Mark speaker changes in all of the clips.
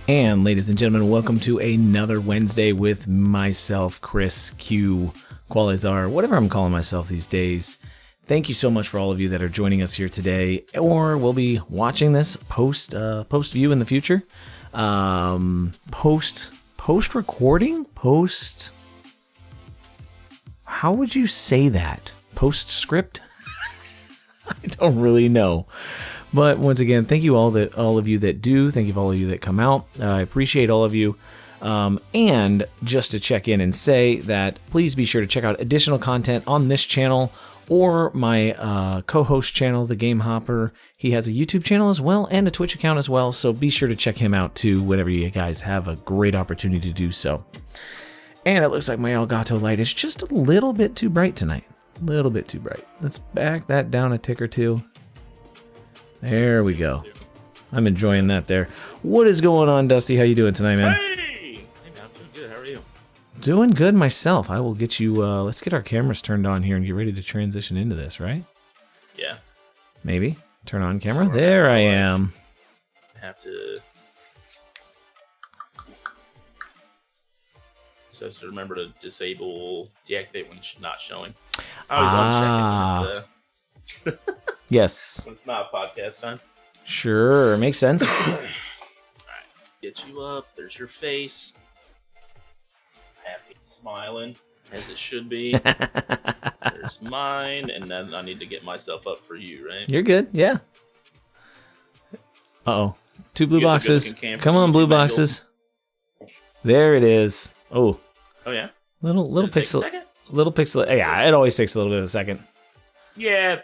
Speaker 1: And ladies and gentlemen, welcome to another Wednesday with myself, Chris Q Qualizar, whatever I'm calling myself these days. Thank you so much for all of you that are joining us here today, or will be watching this post view in the future. Post recording? How would you say that? Postscript? I don't really know. But once again, thank you all of you that do. Thank you for all of you that come out. I appreciate all of you. And just to check in and say that please be sure to check out additional content on this channel or my co-host channel, TheGameHopper. He has a YouTube channel as well and a Twitch account as well. So be sure to check him out too whenever you guys have a great opportunity to do so. And it looks like my Elgato light is just a little bit too bright tonight. A little bit too bright. Let's back that down a tick or two. There we go. I'm enjoying that there. What is going on, Dusty? How you doing tonight, man?
Speaker 2: Hey, I'm doing good. How are you?
Speaker 1: Doing good myself. I will get you, let's get our cameras turned on here and get ready to transition into this, right?
Speaker 2: Yeah.
Speaker 1: Maybe. Turn on camera. There I am.
Speaker 2: Have to... So to remember to deactivate when it's not showing. I always uncheck it when it's,
Speaker 1: yes.
Speaker 2: when it's not podcast time.
Speaker 1: Sure, makes sense.
Speaker 2: Alright, get you up. There's your face. Happy and smiling, as it should be. There's mine, and then I need to get myself up for you, right?
Speaker 1: You're good, yeah. Uh-oh. Two blue boxes. Come on, blue boxes. There it is. Oh.
Speaker 2: Oh, yeah?
Speaker 1: Little pixel. Little pixel. Yeah, it always takes a little bit of a second.
Speaker 2: Yeah.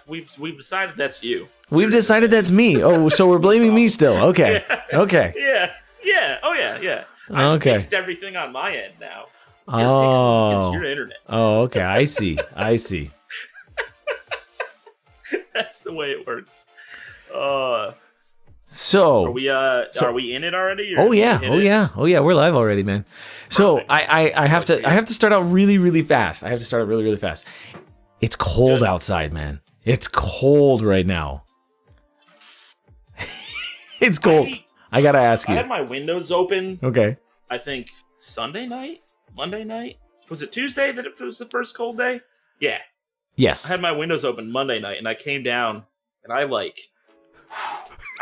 Speaker 2: We've decided that's you.
Speaker 1: We've decided that's me. Oh, so we're blaming me still. Okay.
Speaker 2: Yeah.
Speaker 1: Okay.
Speaker 2: Yeah. Oh, yeah. I fixed everything on my end now.
Speaker 1: Oh.
Speaker 2: It's your internet.
Speaker 1: Oh, okay. I see.
Speaker 2: That's the way it works.
Speaker 1: So
Speaker 2: are we in it already?
Speaker 1: Oh yeah. We're live already, man. So I have to start out really fast. It's cold outside, man. It's cold right now. It's cold. I gotta ask you.
Speaker 2: I had my windows open.
Speaker 1: Okay.
Speaker 2: I think Sunday night, Monday night. Was it Tuesday that it was the first cold day? Yeah.
Speaker 1: Yes.
Speaker 2: I had my windows open Monday night, and I came down, and I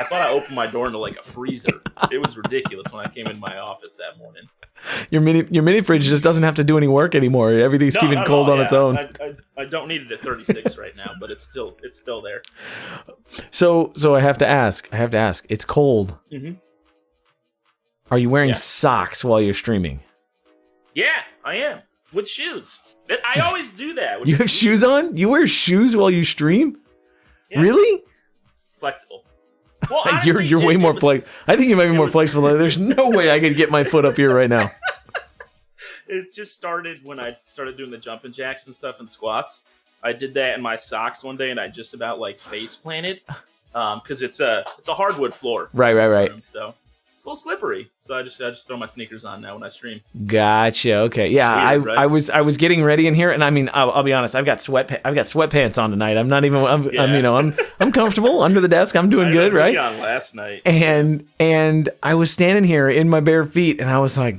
Speaker 2: thought I opened my door into like a freezer. It was ridiculous when I came in my office that morning.
Speaker 1: Your mini fridge just doesn't have to do any work anymore. Everything's keeping cold on its own.
Speaker 2: I don't need it at 36 right now, but it's still there.
Speaker 1: So I have to ask. It's cold.
Speaker 2: Mm-hmm.
Speaker 1: Are you wearing socks while you're streaming?
Speaker 2: Yeah, I am with shoes. I always do that.
Speaker 1: You have shoes on? You wear shoes while you stream?
Speaker 2: Yeah.
Speaker 1: Really?
Speaker 2: Flexible. Well, honestly,
Speaker 1: you're way more flexible. I think you might be more flexible. There's no way I could get my foot up here right now.
Speaker 2: It just started when I started doing the jumping jacks and stuff and squats. I did that in my socks one day, and I just about face planted because it's a hardwood floor.
Speaker 1: Right.
Speaker 2: So it's a little slippery. So I just throw my sneakers on now when I stream.
Speaker 1: Gotcha. Okay. Yeah.
Speaker 2: Weird, right?
Speaker 1: I was getting ready in here, and I mean, I'll be honest. I've got sweatpants on tonight. I'm not even. I'm comfortable under the desk. I'm doing good, right?
Speaker 2: On last night.
Speaker 1: And I was standing here in my bare feet, and I was like,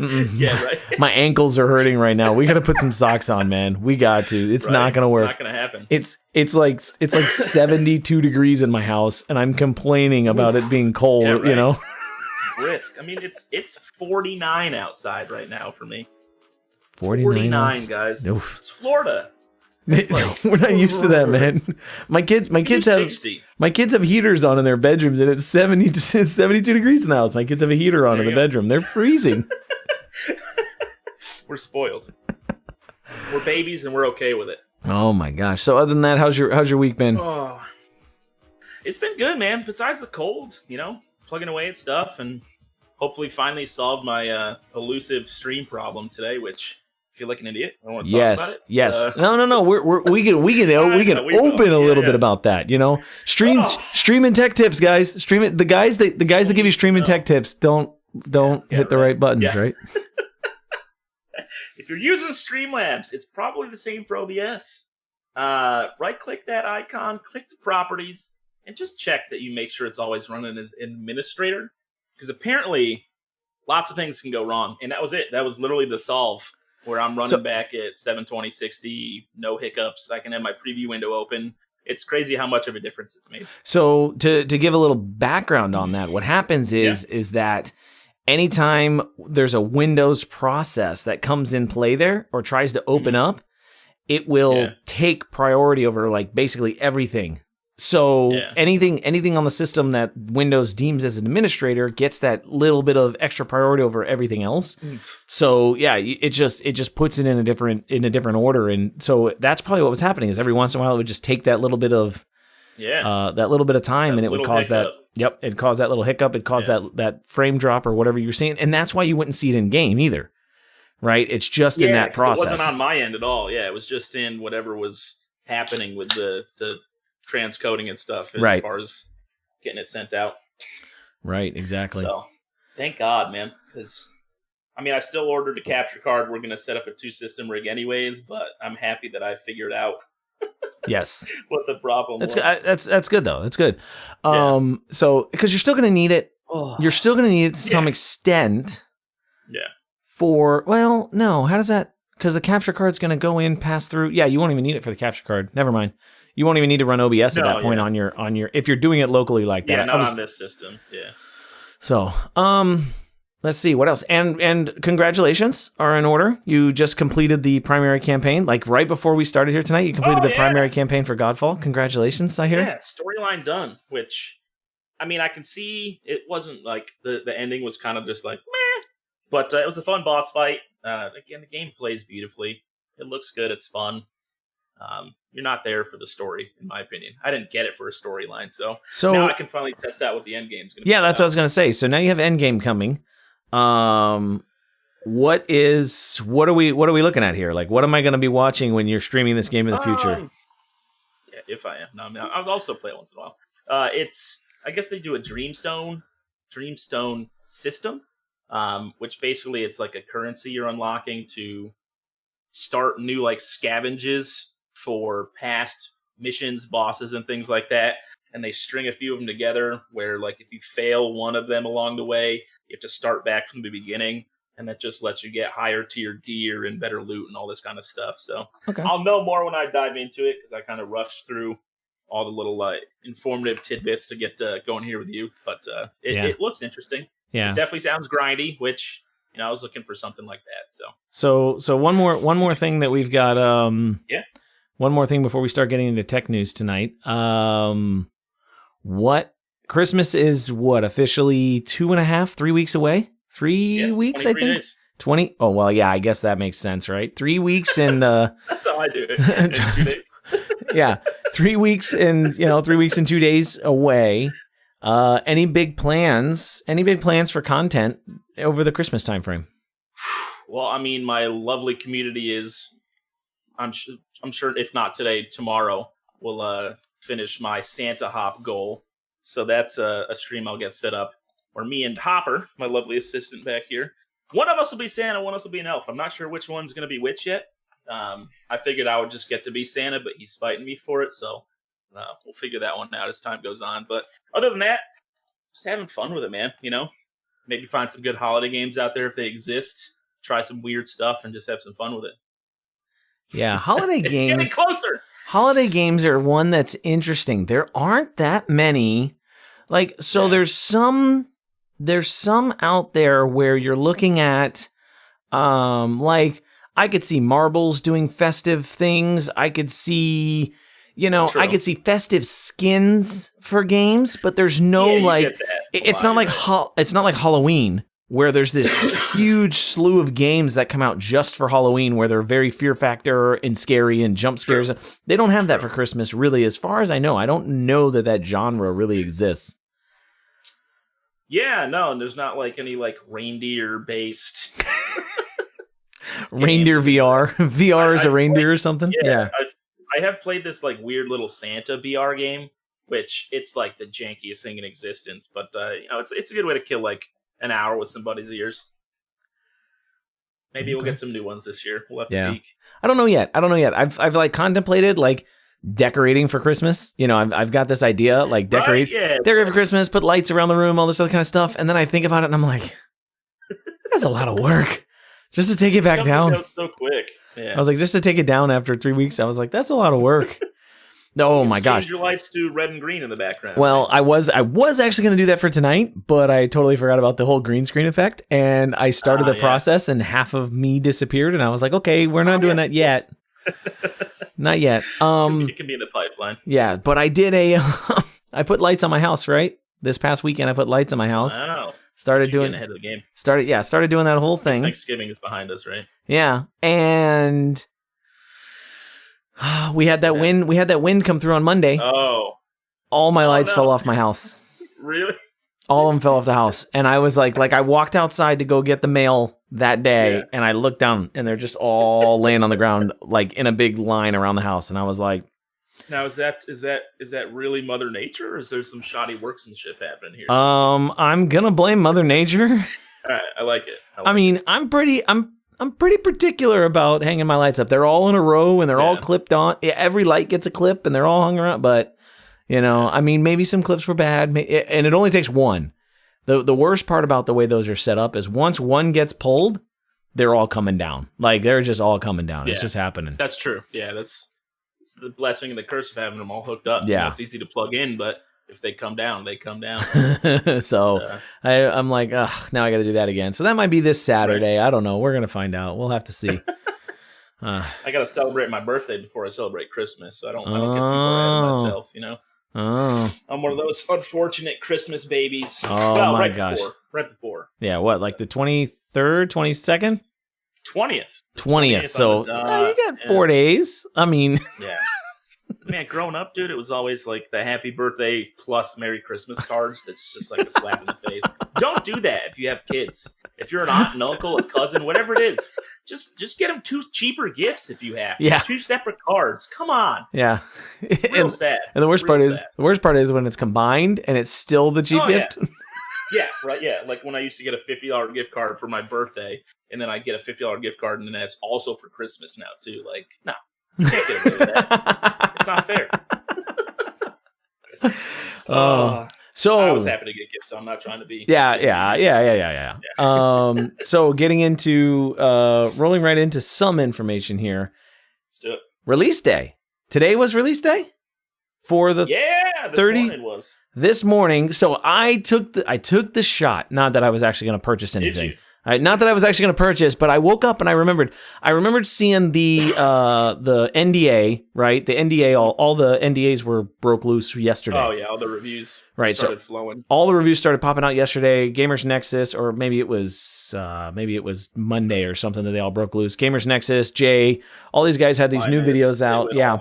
Speaker 2: Yeah, right.
Speaker 1: My ankles are hurting right now. We got to put some socks on, man. We got to. It's not gonna work.
Speaker 2: It's not gonna happen.
Speaker 1: It's like 72 degrees in my house, and I'm complaining about it being cold.
Speaker 2: Yeah, right.
Speaker 1: You know,
Speaker 2: it's brisk. I mean, it's 49 outside right now for me.
Speaker 1: 49,
Speaker 2: guys.
Speaker 1: Oof.
Speaker 2: It's Florida.
Speaker 1: We're not used to that, man. My kids have heaters on in their bedrooms, and it's 72 degrees in the house. My kids have a heater on in the bedroom. They're freezing.
Speaker 2: We're spoiled. We're babies, and we're okay with it.
Speaker 1: Oh my gosh! So other than that, how's your week been?
Speaker 2: Oh, it's been good, man. Besides the cold, plugging away at stuff, and hopefully finally solved my elusive stream problem today, which. Feel like an idiot. I don't want to talk about it.
Speaker 1: Yes. No. We can open a little bit about that. Streaming tech tips, guys. The guys that give you streaming tech tips don't hit the right buttons, right?
Speaker 2: If you're using Streamlabs, it's probably the same for OBS. Right click that icon, click the properties, and just check that you make sure it's always running as administrator, because apparently lots of things can go wrong, and that was it. That was literally the solve, where I'm running back at 720, 60, no hiccups. I can have my preview window open. It's crazy how much of a difference it's made.
Speaker 1: So to give a little background on that, what happens is that anytime there's a Windows process that comes in play there or tries to open up, it will take priority over like basically everything. So anything on the system that Windows deems as an administrator gets that little bit of extra priority over everything else. So it just puts it in a different order, and so that's probably what was happening. Is every once in a while it would just take that little bit of time, and it would cause hiccup. It'd cause that little hiccup. It'd cause that frame drop or whatever you're seeing, and that's why you wouldn't see it in game either, right? It's just in that process.
Speaker 2: It wasn't on my end at all. Yeah, it was just in whatever was happening with the transcoding and stuff as far as getting it sent out.
Speaker 1: Right, exactly.
Speaker 2: So, thank God, man, because I mean, I still ordered a capture card. We're going to set up a 2-system rig anyways, but I'm happy that I figured out what the problem was.
Speaker 1: That's good, though. That's good. So, because you're still going to need it. You're still going to need it to some extent.
Speaker 2: Yeah.
Speaker 1: How does that... Because the capture card's going to go in, pass through... Yeah, you won't even need it for the capture card. Never mind. You won't even need to run OBS at that point on your if you're doing it locally like that.
Speaker 2: Yeah, not on this system. Yeah.
Speaker 1: So, let's see what else. And congratulations are in order. You just completed the primary campaign, like right before we started here tonight. You completed the primary campaign for Godfall. Congratulations, I hear.
Speaker 2: Yeah, storyline done. Which, I mean, I can see it wasn't like the ending was kind of just like meh, but it was a fun boss fight. Again, the game plays beautifully. It looks good. It's fun. You're not there for the story, in my opinion. I didn't get it for a storyline, so now I can finally test out what the end game's going to be.
Speaker 1: Yeah, that's what I was going to say. So now you have end game coming. What are we looking at here? Like, what am I going to be watching when you're streaming this game in the future?
Speaker 2: Yeah, if I am. No, I mean, I'll also play it once in a while. I guess they do a Dreamstone system, which basically it's like a currency you're unlocking to start new like scavenges for past missions, bosses, and things like that. And they string a few of them together where, like, if you fail one of them along the way, you have to start back from the beginning. And that just lets you get higher tier gear and better loot and all this kind of stuff. So I'll know more when I dive into it, because I kind of rushed through all the little informative tidbits to get going here with you. But it looks interesting. Yeah, it definitely sounds grindy, which I was looking for something like that.
Speaker 1: So one more thing that we've got. One more thing before we start getting into tech news tonight. What Christmas is officially 2.5, 3 weeks away? 3 weeks, I think. Days. 20. Oh well, yeah, I guess that makes sense, right? 3 weeks and
Speaker 2: that's how I do it. In 2 days.
Speaker 1: Yeah, 3 weeks and 3 weeks and 2 days away. Any big plans? Any big plans for content over the Christmas time frame?
Speaker 2: Well, I mean, my lovely community is. I'm sure if not today, tomorrow we'll finish my Santa Hop goal. So that's a stream I'll get set up where me and Hopper, my lovely assistant back here, one of us will be Santa, one of us will be an elf. I'm not sure which one's going to be which yet. I figured I would just get to be Santa, but he's fighting me for it. So we'll figure that one out as time goes on. But other than that, just having fun with it, man. Maybe find some good holiday games out there if they exist. Try some weird stuff and just have some fun with it.
Speaker 1: Yeah, holiday games.
Speaker 2: Getting closer.
Speaker 1: Holiday games are one that's interesting. There aren't that many. There's some out there where you're looking at, I could see Marbles doing festive things. I could see, I could see festive skins for games, but there's no it's not like Halloween, where there's this huge slew of games that come out just for Halloween, where they're very fear factor and scary and jump scares. They don't have that for Christmas, really. As far as I know, I don't know that genre really exists.
Speaker 2: Yeah, no, and there's not any reindeer-based...
Speaker 1: Reindeer VR? VR is a reindeer or something? Yeah.
Speaker 2: I have played this weird little Santa VR game, which it's the jankiest thing in existence, but it's a good way to kill an hour with somebody's ears. Maybe we'll get some new ones this year. We'll have to peek.
Speaker 1: I don't know yet. I've contemplated decorating for Christmas. You know, I've got this idea, like decorate for Christmas, put lights around the room, all this other kind of stuff. And then I think about it and I'm like, that's a lot of work just to take it back down.
Speaker 2: So quick. Yeah.
Speaker 1: I was like, just to take it down after 3 weeks, I was like, that's a lot of work. Oh my gosh.
Speaker 2: Change your lights to red and green in the background.
Speaker 1: Well, I was actually going to do that for tonight, but I totally forgot about the whole green screen effect. And I started the process and half of me disappeared. And I was like, okay, we're not doing that yet. Not yet.
Speaker 2: It can be in the pipeline.
Speaker 1: Yeah, but I did I put lights on my house, right? This past weekend, I put lights on my house.
Speaker 2: Wow.
Speaker 1: Started doing
Speaker 2: ahead of the game.
Speaker 1: Started doing that whole thing.
Speaker 2: Thanksgiving is behind us, right?
Speaker 1: Yeah, and we had that wind. We had that wind come through on Monday.
Speaker 2: Oh,
Speaker 1: all my lights fell off my house.
Speaker 2: Really?
Speaker 1: All of them fell off the house, and I was like I walked outside to go get the mail that day, and I looked down, and they're just all laying on the ground, like in a big line around the house, and I was like,
Speaker 2: "Now is that really Mother Nature, or is there some shoddy workmanship happening here?"
Speaker 1: I'm gonna blame Mother Nature.
Speaker 2: All right, I like it.
Speaker 1: I mean, I'm pretty particular about hanging my lights up. They're all in a row and they're all clipped on. Every light gets a clip and they're all hung around. But, you know, I mean, maybe some clips were bad. And it only takes one. The worst part about the way those are set up is once one gets pulled, they're all coming down. Like, they're just all coming down. Yeah. It's just happening.
Speaker 2: That's true. Yeah, it's the blessing and the curse of having them all hooked up.
Speaker 1: Yeah.
Speaker 2: You know, it's easy to plug in, but if they come down, they come down.
Speaker 1: So I'm like, ugh, now I got to do that again. So that might be this Saturday. Right. I don't know. We're going to find out. We'll have to see.
Speaker 2: I got to celebrate my birthday before I celebrate Christmas. So I don't get too far ahead of myself, you know? Oh. I'm one of those unfortunate Christmas babies.
Speaker 1: Oh, well, my gosh.
Speaker 2: Right before.
Speaker 1: Yeah, what, like the 23rd, 22nd?
Speaker 2: 20th.
Speaker 1: So you got 4 days. I mean.
Speaker 2: Yeah. Man, growing up, dude, it was always like the happy birthday plus Merry Christmas cards. That's just like a slap in the face. Don't do that if you have kids. If you're an aunt, an uncle, a cousin, whatever it is, just get them 2 cheaper gifts if you have.
Speaker 1: Yeah.
Speaker 2: 2 separate cards. Come on.
Speaker 1: Yeah.
Speaker 2: It's real sad.
Speaker 1: And the worst part is when it's combined and it's still the cheap gift.
Speaker 2: Yeah, right. Yeah, like when I used to get a $50 gift card for my birthday, and then I get a $50 gift card, and then that's also for Christmas now too. Like, no. You can't get away with that. It's not fair. So I was happy to get gifts, so I'm not trying to be.
Speaker 1: Yeah. So getting into rolling right into some information here.
Speaker 2: Let's do it.
Speaker 1: Release day. Today was release day for the 30.
Speaker 2: Morning was.
Speaker 1: This morning. So I took the shot. Not that I was actually going to purchase anything.
Speaker 2: Did you?
Speaker 1: Not that I was actually going to purchase, but I woke up and I remembered seeing the NDA, right? The NDA, all the NDAs were broke loose yesterday.
Speaker 2: Oh yeah, all the reviews started flowing.
Speaker 1: All the reviews started popping out yesterday. Gamers Nexus, or maybe it was Monday or something that they all broke loose. Gamers Nexus, Jay, all these guys had these new videos out. Yeah.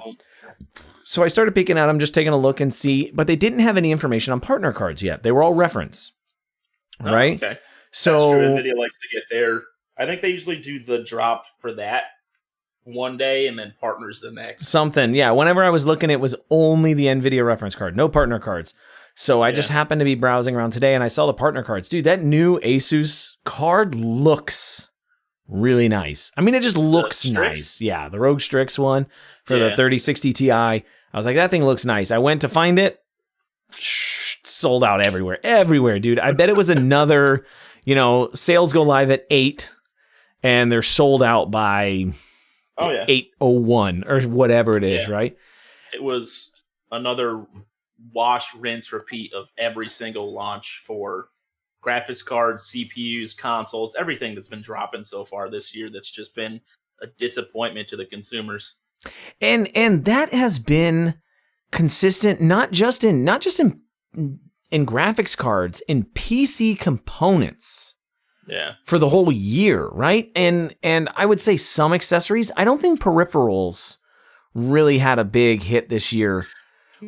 Speaker 1: So I started peeking out. I'm just taking a look and see, but they didn't have any information on partner cards yet. They were all reference, right?
Speaker 2: Okay.
Speaker 1: So
Speaker 2: that's true. NVIDIA likes to get there. I think they usually do the drop for that one day and then partners the next.
Speaker 1: Something, yeah. Whenever I was looking, it was only the NVIDIA reference card, no partner cards. So I just happened to be browsing around today and I saw the partner cards. Dude, that new Asus card looks really nice. I mean, it just looks nice. Yeah, the Rogue Strix one for the 3060 Ti. I was like, that thing looks nice. I went to find it. Sold out everywhere, dude. I bet it was another... You know, sales go live at 8, and they're sold out by 8:01 or whatever it is, right?
Speaker 2: It was another wash, rinse, repeat of every single launch for graphics cards, CPUs, consoles, everything that's been dropping so far this year. That's just been a disappointment to the consumers.
Speaker 1: And that has been consistent, not just in graphics cards, in PC components.
Speaker 2: Yeah.
Speaker 1: For the whole year, right? And I would say some accessories. I don't think peripherals really had a big hit this year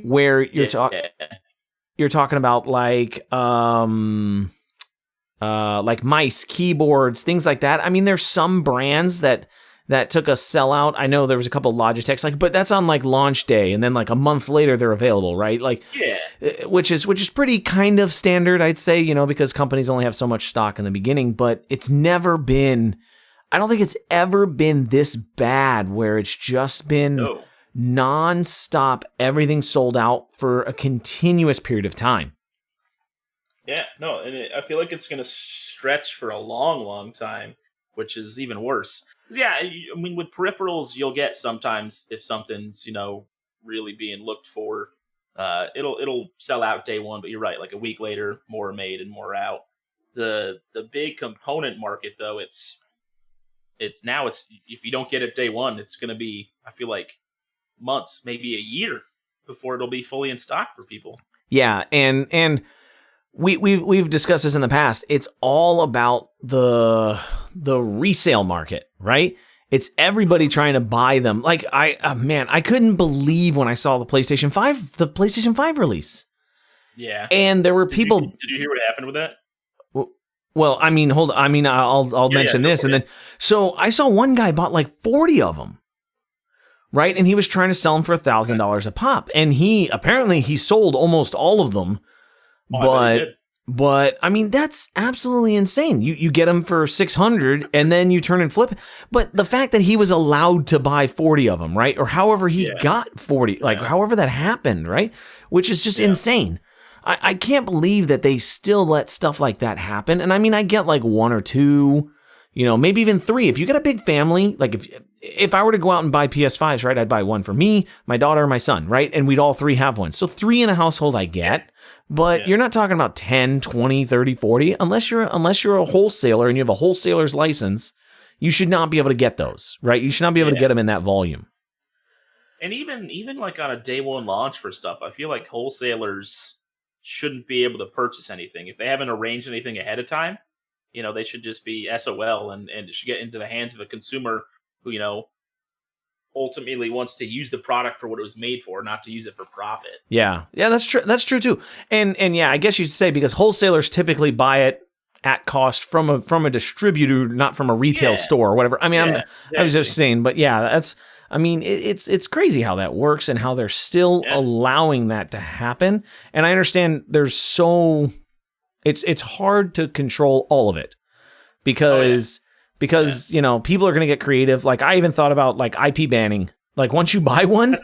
Speaker 1: where you're talking about like mice, keyboards, things like that. I mean, there's some brands that took a sellout. I know there was a couple of Logitechs, but that's on like launch day, and then like a month later they're available, right? Like, which is pretty kind of standard, I'd say, you know, because companies only have so much stock in the beginning. But it's never been. I don't think it's ever been this bad where it's just been non-stop, everything sold out for a continuous period of time.
Speaker 2: Yeah, no, and I feel like it's going to stretch for a long, long time, which is even worse. 'Cause, yeah, I mean, with peripherals, you'll get sometimes if something's really being looked for, it'll sell out day one. But you're right, like a week later, more are made and more out. The big component market, though, it's if you don't get it day one, it's going to be, I feel like, months, maybe a year before it'll be fully in stock for people.
Speaker 1: Yeah, and we've discussed this in the past. It's all about the resale market, right? It's everybody trying to buy them. Like I couldn't believe when I saw the PlayStation 5 release.
Speaker 2: Yeah.
Speaker 1: And there were people.
Speaker 2: Did you hear what happened with that?
Speaker 1: Well, I mean, I'll mention this, and then so I saw one guy bought like 40 of them, right? And he was trying to sell them for $1,000 a pop, and he sold almost all of them. But I mean, that's absolutely insane. You get them for $600 and then you turn and flip. But the fact that he was allowed to buy 40 of them, right? Or however he got 40, like however that happened, right? Which is just insane. I can't believe that they still let stuff like that happen. And I mean, I get like one or two, maybe even three. If you got a big family, like if I were to go out and buy PS5s, right, I'd buy one for me, my daughter, my son, right? And we'd all three have one. So 3 in a household I get. But you're not talking about 10, 20, 30, 40. Unless you're a wholesaler and you have a wholesaler's license, you should not be able to get those, right? You should not be able to get them in that volume.
Speaker 2: And even like on a day one launch for stuff, I feel like wholesalers shouldn't be able to purchase anything. If they haven't arranged anything ahead of time, they should just be SOL and it should get into the hands of a consumer who, ultimately wants to use the product for what it was made for, not to use it for profit.
Speaker 1: Yeah, that's true. That's true too. And yeah, I guess you should say because wholesalers typically buy it at cost from a distributor, not from a retail store or whatever. I mean, exactly. I was just saying, but yeah, it's crazy how that works and how they're still allowing that to happen. And I understand it's hard to control all of it because people are going to get creative. Like I even thought about like IP banning. Like once you buy one,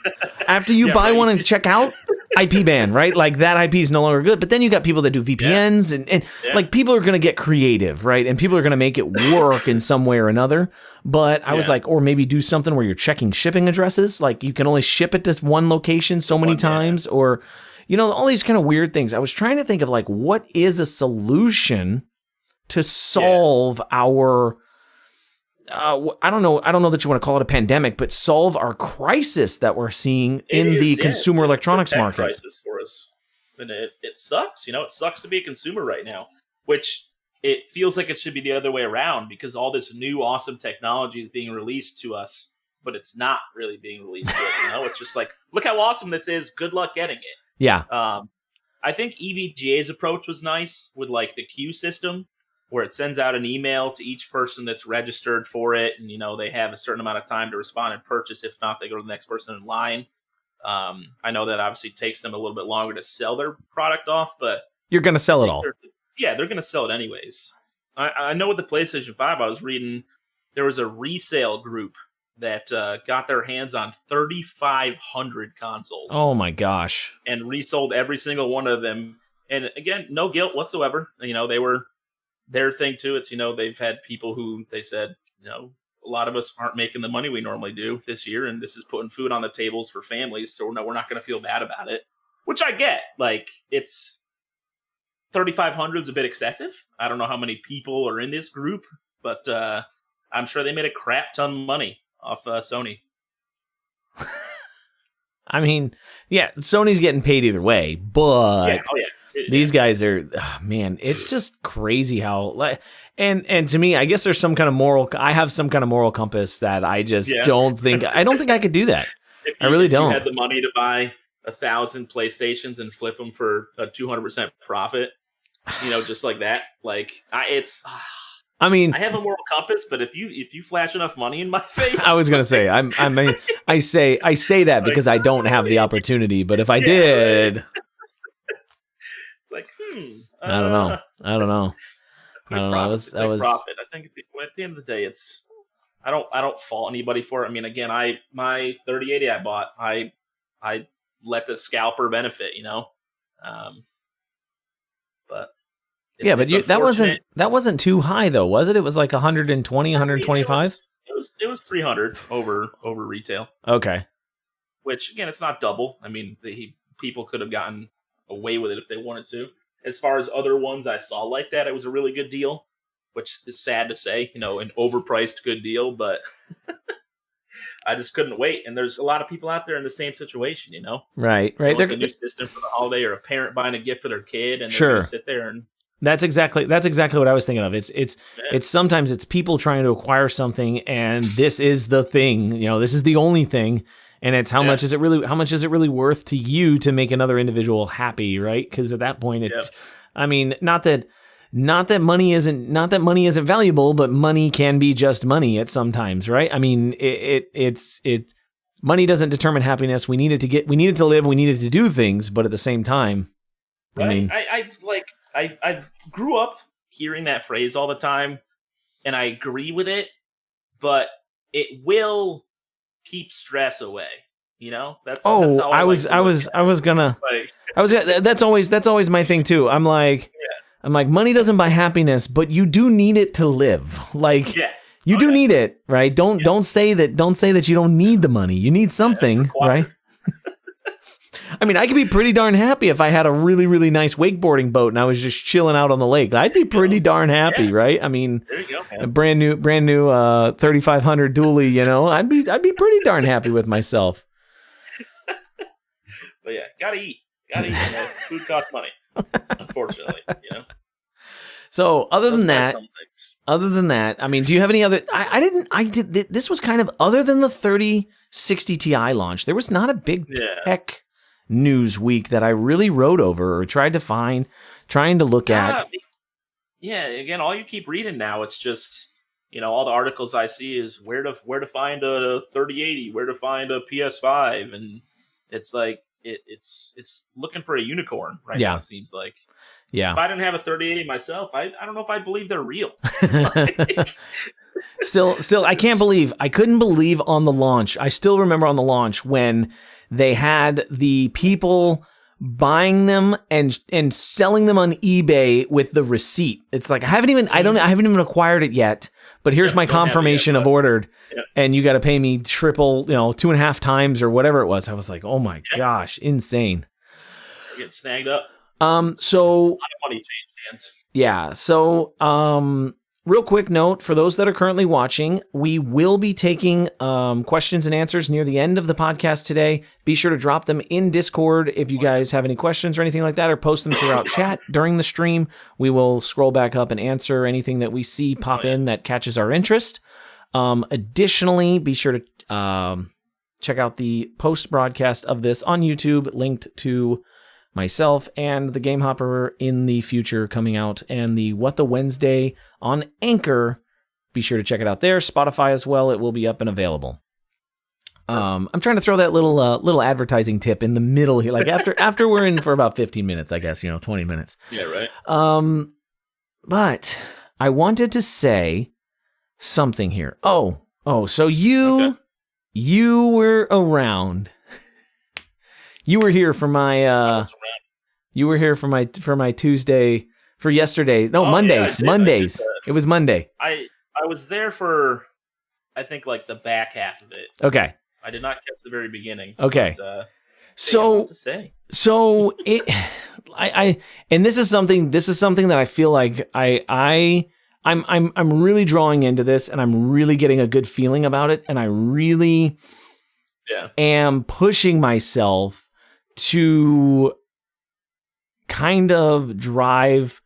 Speaker 1: after you buy one and check out, IP ban, right? Like that IP is no longer good. But then you got people that do VPNs and like people are going to get creative, right? And people are going to make it work in some way or another. But I was like, or maybe do something where you're checking shipping addresses. Like you can only ship it to one location so many times or, all these kind of weird things. I was trying to think of like, what is a solution to solve our... I don't know that you want to call it a pandemic, but solve our crisis that we're seeing in the consumer electronics market.
Speaker 2: Crisis for us, and it sucks. It sucks to be a consumer right now, which it feels like it should be the other way around because all this new awesome technology is being released to us, but it's not really being released to us. It's just like, look how awesome this is. Good luck getting it.
Speaker 1: Yeah.
Speaker 2: I think EVGA's approach was nice with like the queue system, where it sends out an email to each person that's registered for it. And, they have a certain amount of time to respond and purchase. If not, they go to the next person in line. I know that obviously takes them a little bit longer to sell their product off, but...
Speaker 1: You're going to sell it all.
Speaker 2: They're going to sell it anyways. I know with the PlayStation 5, I was reading there was a resale group that got their hands on 3,500 consoles.
Speaker 1: Oh, my gosh.
Speaker 2: And resold every single one of them. And, again, no guilt whatsoever. They were... Their thing too, it's they've had people who they said a lot of us aren't making the money we normally do this year, and this is putting food on the tables for families, so no, we're not going to feel bad about it. Which I get. Like it's 3,500 is a bit excessive. I don't know how many people are in this group, but I'm sure they made a crap ton of money off Sony. I
Speaker 1: mean, yeah, Sony's getting paid either way, but these guys are, man, it's just crazy how, and to me, I guess there's some kind of I have some kind of moral compass that I just don't think I could do that. I really don't.
Speaker 2: If you had the money to buy 1,000 PlayStations and flip them for a 200% profit, just like that, like I mean, I have a moral compass, but if you flash enough money in my face,
Speaker 1: I was gonna say, I say that because I don't have the opportunity, but if I did.
Speaker 2: It's like,
Speaker 1: I don't know. That was
Speaker 2: profit. I think at the end of the day, it's I don't fault anybody for it. I mean, again, my 3080 I bought, I let the scalper benefit, but
Speaker 1: Yeah, but
Speaker 2: it's
Speaker 1: that wasn't too high though, was it? It was like 120, 125.
Speaker 2: It was 300 over retail.
Speaker 1: Okay.
Speaker 2: Which again, it's not double. I mean, people could have gotten away with it if they wanted to. As far as other ones I saw like that, it was a really good deal, which is sad to say, an overpriced good deal, but I just couldn't wait. And there's a lot of people out there in the same situation,
Speaker 1: Right.
Speaker 2: They're a new system for the holiday, or a parent buying a gift for their kid, and they're going to sit there and. That's exactly
Speaker 1: what I was thinking of. It's sometimes it's people trying to acquire something, and this is the thing. This is the only thing, and it's how much is it really worth to you to make another individual happy, right? Because at that point, I mean, not that money isn't valuable, but money can be just money at sometimes, right? I mean, it's money doesn't determine happiness. We need it to live. We need it to do things, but at the same time,
Speaker 2: right. I mean, I grew up hearing that phrase all the time, and I agree with it, but it will keep stress away. That's how
Speaker 1: that's always my thing too. I'm like, money doesn't buy happiness, but you do need it to live. Like, you do need it, right? Don't say that you don't need the money. You need something, right? I mean, I could be pretty darn happy if I had a really, really nice wakeboarding boat and I was just chilling out on the lake. I'd be pretty darn happy, right? I mean,
Speaker 2: there you go, man.
Speaker 1: A brand new 3500 dually, I'd be pretty darn happy with myself.
Speaker 2: But yeah, gotta eat. Food costs money, unfortunately.
Speaker 1: So other than that, I mean, do you have any other? This was kind of, other than the 3060 Ti launch, there was not a big tech news week that I really wrote over or trying to look at.
Speaker 2: Yeah, again, all you keep reading now, it's just, all the articles I see is where to find a 3080, where to find a PS5, and it's like it's looking for a unicorn right now, it seems like. Yeah. If I didn't have a 3080 myself, I don't know if I'd believe they're real.
Speaker 1: Still, I couldn't believe on the launch. I still remember on the launch when they had the people buying them and selling them on eBay with the receipt. It's like, I haven't even acquired it yet, but here's my confirmation of ordered, and you got to pay me triple, 2.5 times or whatever it was. I was like, oh my gosh, insane.
Speaker 2: You're getting snagged up.
Speaker 1: So
Speaker 2: a lot of money changed hands.
Speaker 1: Yeah. So, real quick note for those that are currently watching, we will be taking questions and answers near the end of the podcast today. Be sure to drop them in Discord if you guys have any questions or anything like that, or post them throughout chat during the stream. We will scroll back up and answer anything that we see pop in that catches our interest. Additionally, be sure to check out the post broadcast of this on YouTube, linked to myself and the Game Hopper in the future coming out, and the What the Wednesday on Anchor. Be sure to check it out there. Spotify as well. It will be up and available. I'm trying to throw that little advertising tip in the middle here, like after we're in for about 15 minutes, I guess, 20 minutes.
Speaker 2: Yeah, right.
Speaker 1: But I wanted to say something here. So you were around. You were here for my Tuesday, for yesterday. No, Mondays. Mondays. It was Monday.
Speaker 2: I was there for, I think, like the back half of it.
Speaker 1: Okay.
Speaker 2: I did not catch the very beginning.
Speaker 1: Okay.
Speaker 2: But,
Speaker 1: so and this is something that I feel like I'm really drawing into this, and I'm really getting a good feeling about it, and I really am pushing myself to kind of drive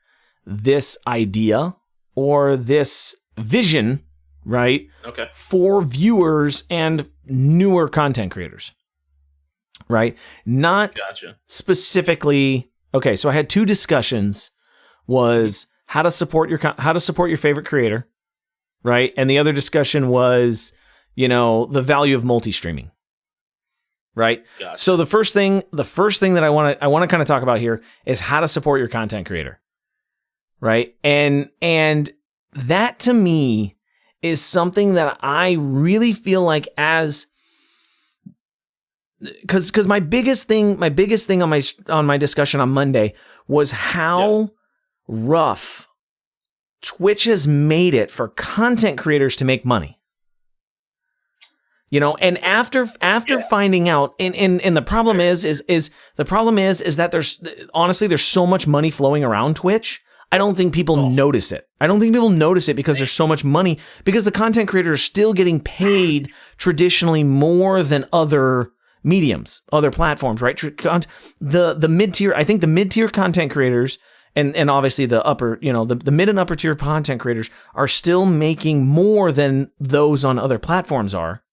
Speaker 1: this idea or this vision, right?
Speaker 2: Okay.
Speaker 1: For viewers and newer content creators, right? Not specifically. Okay, so I had two discussions. Was how to support your favorite creator, right? And the other discussion was, the value of multi-streaming. Right.
Speaker 2: Gotcha.
Speaker 1: So the first thing that I want to kind of talk about here is how to support your content creator. Right. And that to me is something that I really feel like because my biggest thing on my discussion on Monday was how rough Twitch has made it for content creators to make money. And after finding out, and the problem is that there's so much money flowing around Twitch. I don't think people notice it. I don't think people notice it because there's so much money, because the content creators are still getting paid traditionally more than other mediums, other platforms, right? The mid-tier, I think the mid-tier content creators and obviously the upper, the mid and upper tier content creators are still making more than those on other platforms are.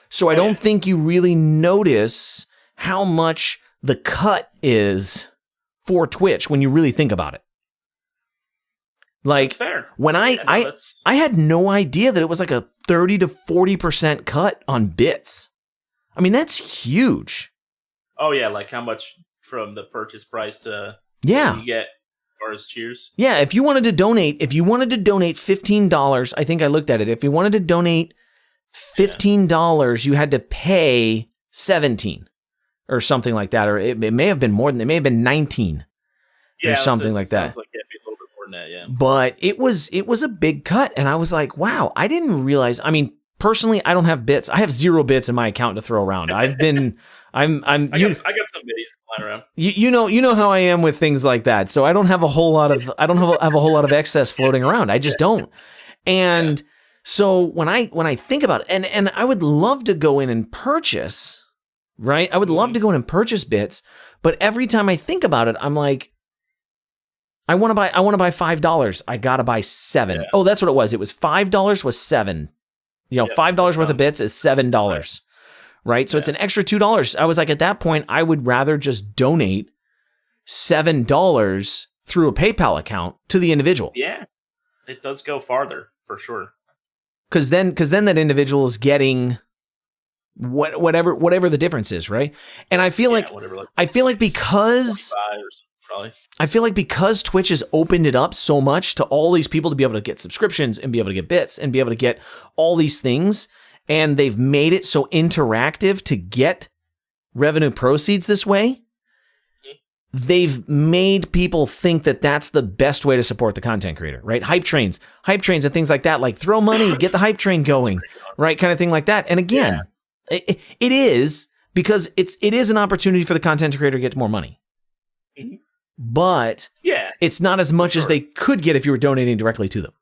Speaker 1: So I don't think you really notice how much the cut is for Twitch when you really think about it. Like,
Speaker 2: that's fair.
Speaker 1: When I had no idea that it was like a 30 to 40% cut on bits. I mean, that's huge.
Speaker 2: Oh yeah, like how much from the purchase price to
Speaker 1: what
Speaker 2: you get as far as cheers?
Speaker 1: Yeah, if you wanted to donate $15, I think I looked at it. If you wanted to donate $15, you had to pay $17 or something like that, or it may have been more than, it may have been $19 or something like that.
Speaker 2: Sounds like it'd be a little bit more than that, yeah.
Speaker 1: But it was a big cut, and I was like, wow, I didn't realize. I mean, personally, I don't have bits. I have 0 bits in my account to throw around. I got some
Speaker 2: biddies flying around.
Speaker 1: You know how I am with things like that. So I don't have a whole lot of excess floating around. I just don't. And so when I think about it, and I would love to go in and purchase, right? I would love to go in and purchase bits, but every time I think about it, I'm like, I want to buy $5. I got to buy 7. Oh, that's what it was. It was $5 was 7. $5 worth of bits is $7. Right? So it's an extra $2. I was like, at that point, I would rather just donate $7 through a PayPal account to the individual.
Speaker 2: Yeah. It does go farther, for sure.
Speaker 1: Because then that individual is getting whatever the difference is, right? And I feel because Twitch has opened it up so much to all these people to be able to get subscriptions and be able to get bits and be able to get all these things, and they've made it so interactive to get revenue proceeds this way, they've made people think that that's the best way to support the content creator, right? Hype trains and things like that, like throw money, get the hype train going, right? Kind of thing like that. And again, it is because it is an opportunity for the content creator to get more money.
Speaker 2: Mm-hmm.
Speaker 1: But it's not as much as they could get if you were donating directly to them.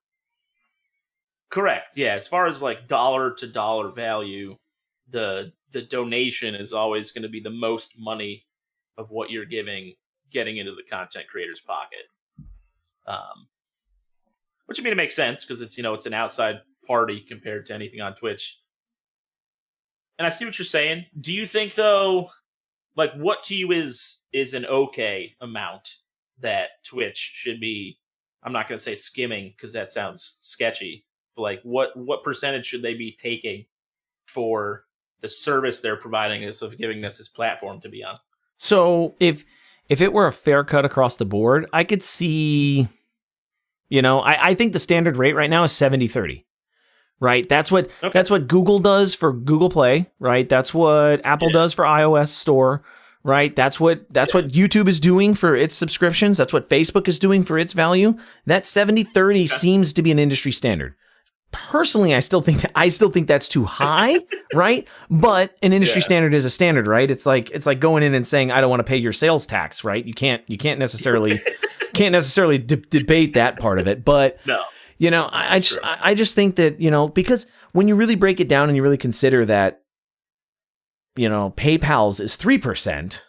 Speaker 2: Correct. Yeah. As far as like dollar to dollar value, the donation is always going to be the most money of what you're getting into the content creator's pocket. Which it makes sense because it's it's an outside party compared to anything on Twitch. And I see what you're saying. Do you think though, like what to you is an okay amount that Twitch should be? I'm not going to say skimming because that sounds sketchy. But like what percentage should they be taking for the service they're providing us of giving us this platform to be on?
Speaker 1: So if it were a fair cut across the board, I could see, I think the standard rate right now is 70-30. Right? That's what Google does for Google Play, right? That's what Apple does for iOS Store, right? That's what YouTube is doing for its subscriptions. That's what Facebook is doing for its value. That 70-30 seems to be an industry standard. Personally, I still think that's too high, right? But an industry standard is a standard, right? It's like going in and saying I don't want to pay your sales tax, right? You can't necessarily debate that part of it, but
Speaker 2: no.
Speaker 1: I just think that, because when you really break it down and you really consider that, PayPal's is 3%,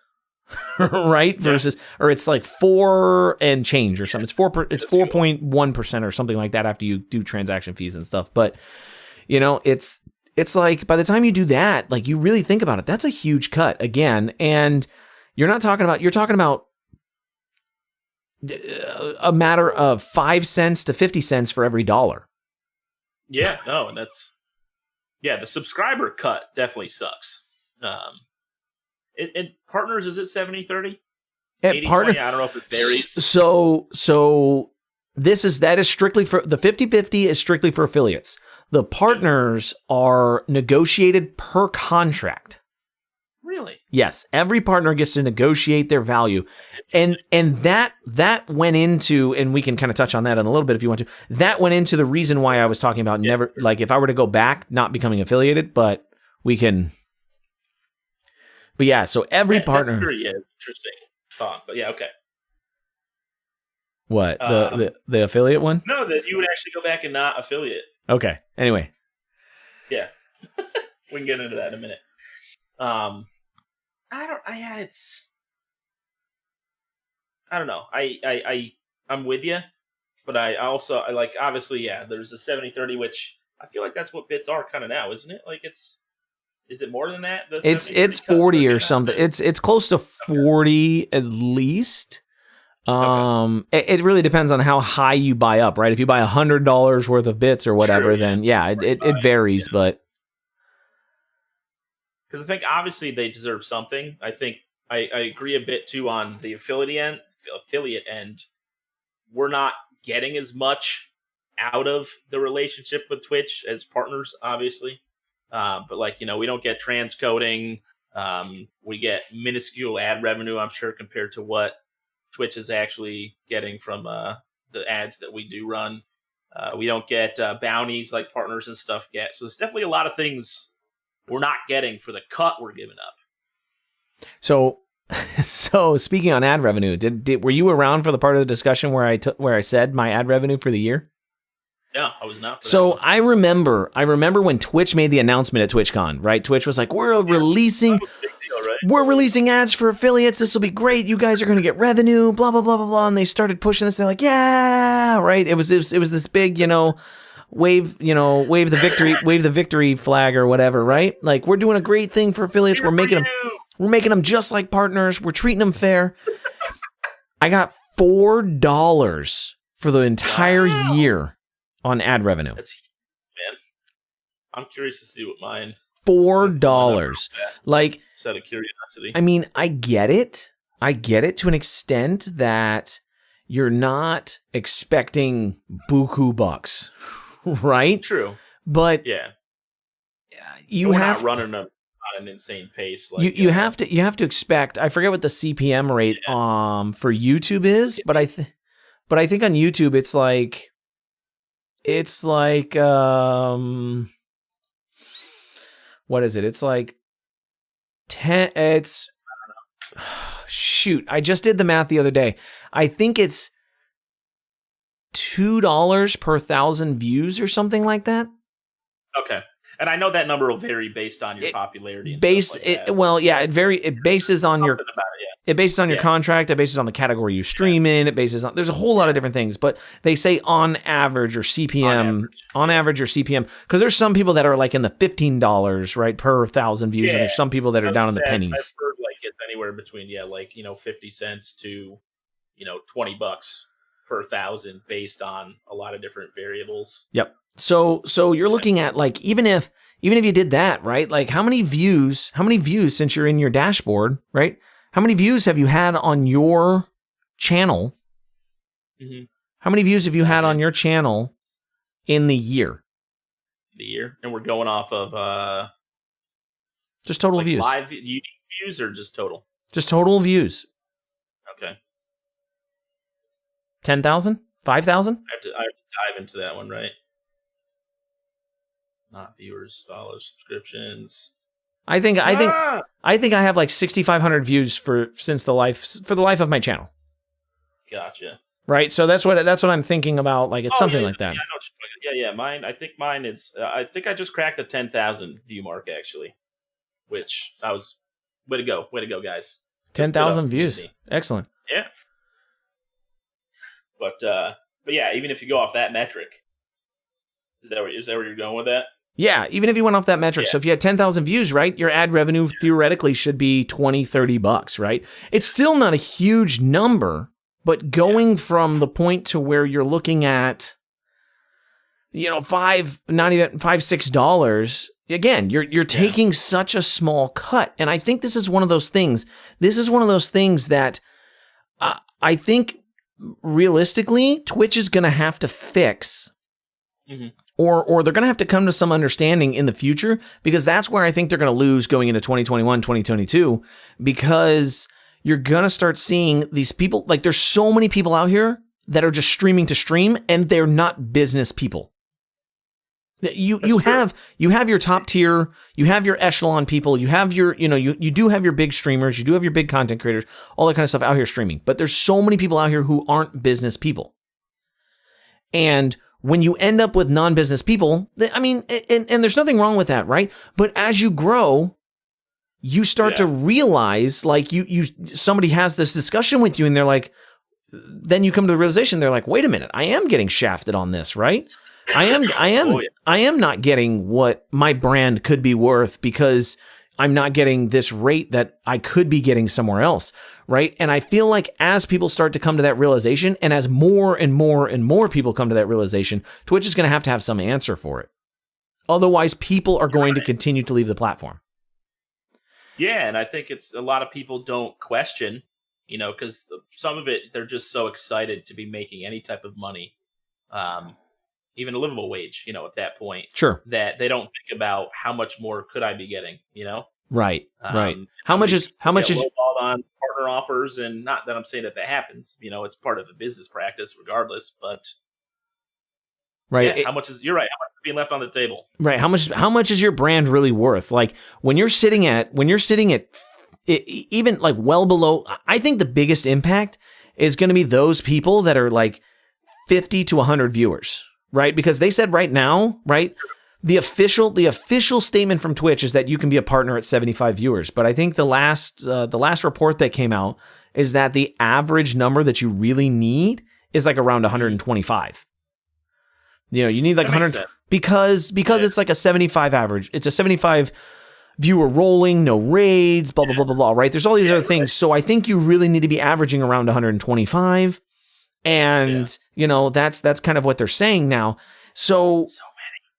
Speaker 1: right? Versus, or it's like 4 and change or something. It's 4.1% or something like that after you do transaction fees and stuff. But, it's like by the time you do that, like you really think about it, that's a huge cut again. And you're talking about a matter of 5 cents to 50 cents for every dollar.
Speaker 2: Yeah, no, and the subscriber cut definitely sucks. It partners, is it 70-30?
Speaker 1: At partner, I don't know if it varies. So that is strictly for the 50-50 is strictly for affiliates. The partners are negotiated per contract.
Speaker 2: Really?
Speaker 1: Yes, every partner gets to negotiate their value. And that went into, and we can kind of touch on that in a little bit if you want to. That went into the reason why I was talking about never, like if I were to go back, not becoming affiliated, but we can. But yeah, so every partner.
Speaker 2: That's very interesting thought, but yeah, okay.
Speaker 1: What, the affiliate one?
Speaker 2: No, that you would actually go back and not affiliate.
Speaker 1: Okay. Anyway.
Speaker 2: Yeah. We can get into that in a minute. I don't know. I'm with you, but I also like, obviously, yeah, there's a 70-30, which I feel like that's what bits are kind of now, isn't it? Like is it more than that?
Speaker 1: It's 40 or something. It's close to 40 at least. It really depends on how high you buy up, right? If you buy $100 worth of bits or whatever, then yeah, it varies, but.
Speaker 2: Because I think obviously they deserve something. I think I agree a bit too on the affiliate end. We're not getting as much out of the relationship with Twitch as partners, obviously. But like, we don't get transcoding. We get minuscule ad revenue, I'm sure, compared to what Twitch is actually getting from the ads that we do run. We don't get bounties like partners and stuff get. So there's definitely a lot of things we're not getting for the cut we're giving up.
Speaker 1: So speaking on ad revenue, were you around for the part of the discussion where I said my ad revenue for the year?
Speaker 2: No, I was not.
Speaker 1: So I remember when Twitch made the announcement at TwitchCon, right? Twitch was like, we're releasing ads for affiliates. This will be great. You guys are going to get revenue, blah, blah, blah, blah, blah. And they started pushing this. They're like, yeah, right. It was this big, wave the victory flag or whatever, right? Like, we're doing a great thing for affiliates. We're making them just like partners. We're treating them fair. I got $4 for the entire year on ad revenue.
Speaker 2: Man, I'm curious to see what mine.
Speaker 1: $4. Like,
Speaker 2: just out of curiosity.
Speaker 1: I mean, I get it to an extent that you're not expecting buku bucks, right?
Speaker 2: True.
Speaker 1: But
Speaker 2: yeah,
Speaker 1: we're
Speaker 2: not running them at an insane pace. Like,
Speaker 1: you have to expect. I forget what the CPM rate for YouTube is, but I think on YouTube it's like what is it? It's like 10. It's shoot. I just did the math the other day. I think it's $2 per 1,000 views or something like that.
Speaker 2: Okay. And I know that number will vary based on your popularity. And stuff like that.
Speaker 1: It bases on your. It bases on your contract. It bases on the category you stream in. It bases on. There's a whole lot of different things, but they say on average or CPM. On average or CPM, because there's some people that are like in the $15 right per 1,000 views, and there's some people that are down in the pennies.
Speaker 2: I've heard like it's anywhere between 50 cents to $20 per 1,000 based on a lot of different variables.
Speaker 1: Yep. So you're looking at like even if you did that, right? Like how many views since you're in your dashboard, right? How many views have you had on your channel? Mm-hmm. How many views have you had on your channel in the year?
Speaker 2: And we're going off of
Speaker 1: just total views.
Speaker 2: Live unique views or just total?
Speaker 1: Just total views.
Speaker 2: Okay.
Speaker 1: 10,000? 5,000?
Speaker 2: I have to dive into that one, right? Not viewers, follows, subscriptions.
Speaker 1: I think I have like 6,500 views for the life of my channel.
Speaker 2: Gotcha.
Speaker 1: Right, so that's what I'm thinking about. Like it's something like that.
Speaker 2: Yeah. Mine. I think I just cracked the 10,000 view mark actually, which I was way to go, guys.
Speaker 1: 10,000 views, excellent.
Speaker 2: Yeah. But yeah, even if you go off that metric, is that where you're going with that?
Speaker 1: Yeah, even if you went off that metric. Yeah. So if you had 10,000 views, right, your ad revenue theoretically should be $20-$30, right? It's still not a huge number, but going from the point to where you're looking at, $5-6, again, you're taking such a small cut. And I think this is one of those things. That I think realistically, Twitch is going to have to fix
Speaker 2: Mm-hmm.
Speaker 1: Or they're going to have to come to some understanding in the future, because that's where I think they're going to lose going into 2021, 2022, because you're going to start seeing these people, like there's so many people out here that are just streaming to stream, and they're not business people. You have your top tier, you have your echelon people, you have your, you do have your big streamers, you do have your big content creators, all that kind of stuff out here streaming. But there's so many people out here who aren't business people. And when you end up with non-business people, I mean, and there's nothing wrong with that, right? But as you grow, you start to realize, like somebody has this discussion with you, and they're like, then you come to the realization, they're like, wait a minute, I am getting shafted on this, right? I am not getting what my brand could be worth, because I'm not getting this rate that I could be getting somewhere else, right? And I feel like as people start to come to that realization, and as more and more and more people come to that realization, Twitch is going to have some answer for it. Otherwise, people are going to continue to leave the platform.
Speaker 2: Yeah, and I think it's a lot of people don't question, because some of it, they're just so excited to be making any type of money, even a livable wage, at that point.
Speaker 1: Sure.
Speaker 2: That they don't think about how much more could I be getting,
Speaker 1: Right, right. How much is
Speaker 2: lowballed on partner offers, and not that I'm saying that happens, it's part of the business practice regardless, but
Speaker 1: right.
Speaker 2: How much is being left on the table?
Speaker 1: Right. How much is your brand really worth? Like when you're sitting at even like well below, I think the biggest impact is going to be those people that are like 50 to 100 viewers, right? Because they said right now, right? The official statement from Twitch is that you can be a partner at 75 viewers. But I think the last report that came out is that the average number that you really need is like around 125. You need like 100 because it's like a 75 average. It's a 75 viewer rolling, no raids, blah, blah, blah, blah, blah, right? There's all these other things. So I think you really need to be averaging around 125. And, that's kind of what they're saying now. So many.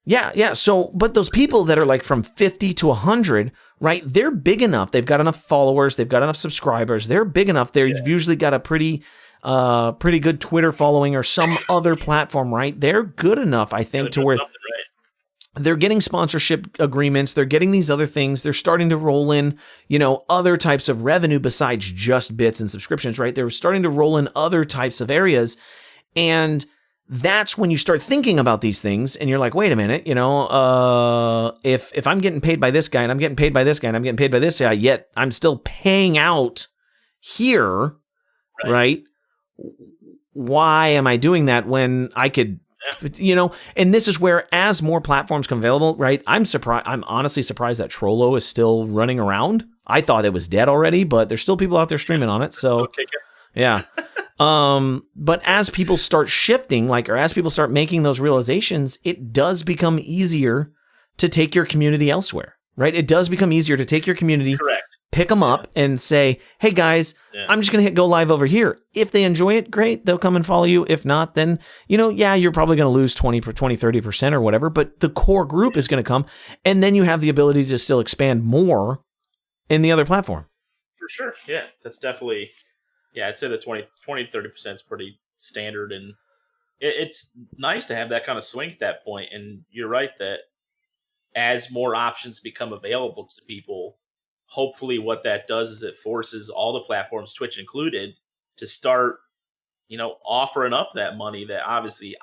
Speaker 1: Yeah. So, but those people that are like from 50 to 100, right? They're big enough. They've got enough followers. They've got enough subscribers. They're big enough. They've usually got a pretty good Twitter following or some other platform, right? They're good enough, I think, to where they're getting sponsorship agreements. They're getting these other things. They're starting to roll in, other types of revenue besides just bits and subscriptions, right? They're starting to roll in other types of areas. And that's when you start thinking about these things, and you're like, wait a minute, if I'm getting paid by this guy, and I'm getting paid by this guy, and I'm getting paid by this guy, yet I'm still paying out here, right? Why am I doing that when I could, and this is where, as more platforms come available, right? I'm honestly surprised that Trollo is still running around. I thought it was dead already, but there's still people out there streaming on it. So yeah. But as people start shifting, or as people start making those realizations, it does become easier to take your community elsewhere, right? It does become easier to take your community, pick them up and say, hey guys, I'm just going to hit go live over here. If they enjoy it, great. They'll come and follow you. If not, then, you're probably going to lose 20, 30% or whatever, but the core group is going to come. And then you have the ability to still expand more in the other platform.
Speaker 2: For sure. Yeah, that's definitely... Yeah, I'd say the 20 30% is pretty standard, and it's nice to have that kind of swing at that point. And you're right that as more options become available to people, hopefully what that does is it forces all the platforms, Twitch included, to start, offering up that money that obviously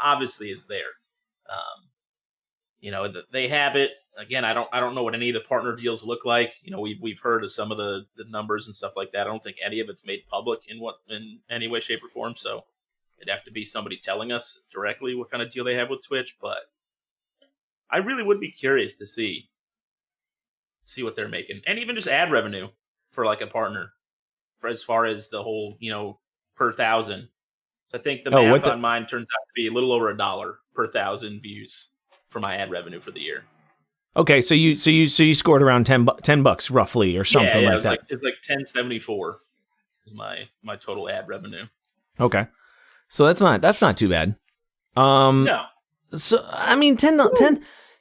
Speaker 2: is there. They have it. Again, I don't know what any of the partner deals look like. We've heard of some of the numbers and stuff like that. I don't think any of it's made public in any way, shape, or form. So it'd have to be somebody telling us directly what kind of deal they have with Twitch. But I really would be curious to see what they're making, and even just ad revenue for like a partner, for as far as the whole per 1,000. So I think the math on mine turns out to be a little over $1 per 1,000 views for my ad revenue for the year.
Speaker 1: Okay, so you scored around $10 roughly or something like that.
Speaker 2: It's like $10.74 is my total ad revenue.
Speaker 1: Okay, so that's not too bad.
Speaker 2: No.
Speaker 1: So I mean 10,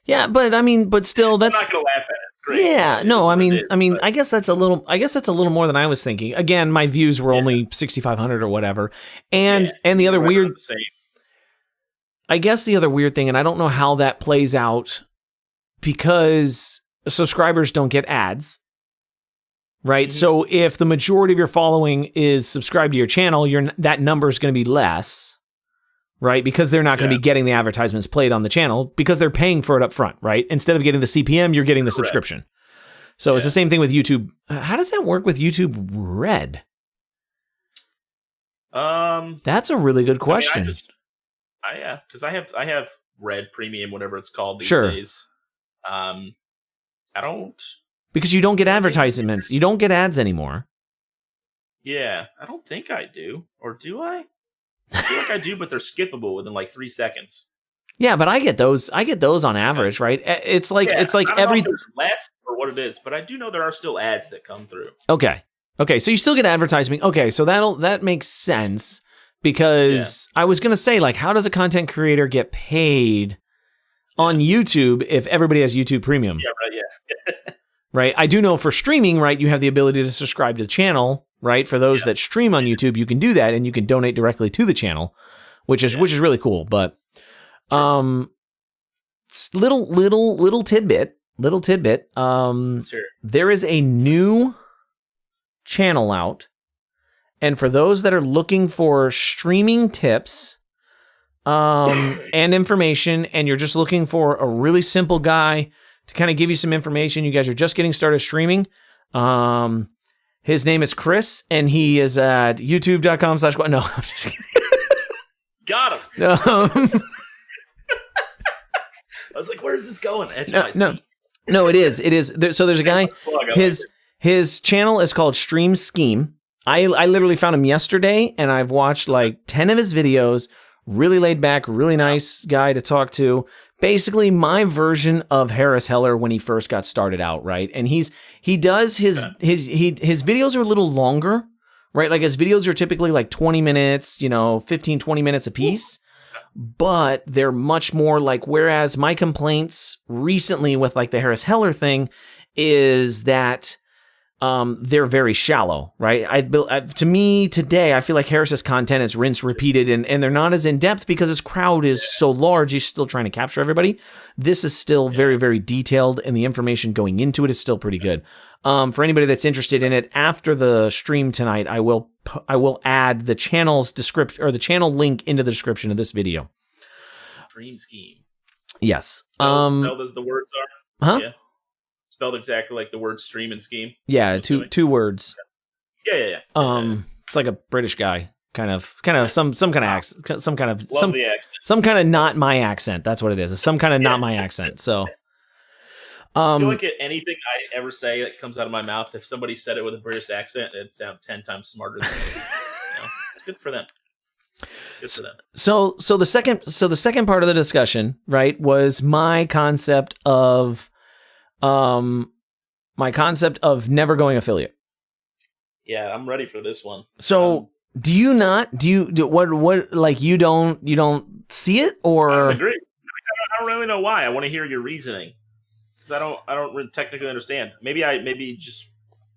Speaker 1: yeah, but still that's.
Speaker 2: I'm not gonna laugh at it. It's great.
Speaker 1: Yeah, no, I guess that's a little more than I was thinking. Again, my views were only 6,500 or whatever, and the other weird. I guess the other weird thing, and I don't know how that plays out, because subscribers don't get ads, right? Mm-hmm. So if the majority of your following is subscribed to your channel, that number is going to be less, right? Because they're not going to be getting the advertisements played on the channel because they're paying for it up front, right? Instead of getting the CPM, you're getting the subscription. So it's the same thing with YouTube. How does that work with YouTube Red? That's a really good question.
Speaker 2: Because I have Red Premium, whatever it's called these days. I don't,
Speaker 1: because you don't get advertisements. You don't get ads anymore.
Speaker 2: Yeah, I don't think I do, or do I? I feel like I do, but they're skippable within like 3 seconds.
Speaker 1: Yeah, but I get those. I get those on average, right? It's like
Speaker 2: I don't
Speaker 1: every.
Speaker 2: know if there's less or what it is, but I do know there are still ads that come through.
Speaker 1: Okay, so you still get advertising. Okay, so that makes sense, because I was gonna say, like, how does a content creator get paid on YouTube if everybody has YouTube Premium?
Speaker 2: Yeah, right. Yeah.
Speaker 1: Right. I do know for streaming, right, you have the ability to subscribe to the channel, right? For those that stream on YouTube, you can do that, and you can donate directly to the channel, which is really cool. But little tidbit. There is a new channel out, and for those that are looking for streaming tips and information, and you're just looking for a really simple guy to kind of give you some information, you guys are just getting started streaming. His name is Chris, and he is at youtube.com/ No, I'm just kidding.
Speaker 2: Got him. I was like, where's this going?
Speaker 1: No, it is. So there's a guy, his channel is called Stream Scheme. I literally found him yesterday, and I've watched like 10 of his videos. Really laid back, really nice guy to talk to. Basically my version of Harris Heller when he first got started out, right? And his videos are a little longer, right? Like his videos are typically like 20 minutes, 15, 20 minutes a piece. But they're much more like, whereas my complaints recently with like the Harris Heller thing is that they're very shallow, right? To me today, I feel like Harris's content is rinse repeated, and they're not as in depth because his crowd is so large. He's still trying to capture everybody. This is still very, very detailed, and the information going into it is still pretty good. For anybody that's interested in it, after the stream tonight, I will add the channel's description, or the channel link, into the description of this video.
Speaker 2: Stream Scheme.
Speaker 1: Yes.
Speaker 2: Spelled as the words are.
Speaker 1: Huh?
Speaker 2: Yeah. Spelled exactly like the word stream and scheme.
Speaker 1: Yeah, two words.
Speaker 2: Yeah.
Speaker 1: It's like a British guy, kind of some kind of accent, some kind of not my accent. That's what it is. It's some kind of not my accent. So,
Speaker 2: I feel like anything I ever say that comes out of my mouth, if somebody said it with a British accent, it'd sound 10 times smarter than me. It's good for them. Good for them.
Speaker 1: So the second part of the discussion, right, was my concept of never going affiliate.
Speaker 2: Yeah, I'm ready for this one.
Speaker 1: So you don't see it, or?
Speaker 2: I agree. I don't really know why. I want to hear your reasoning, because I don't really technically understand. Maybe just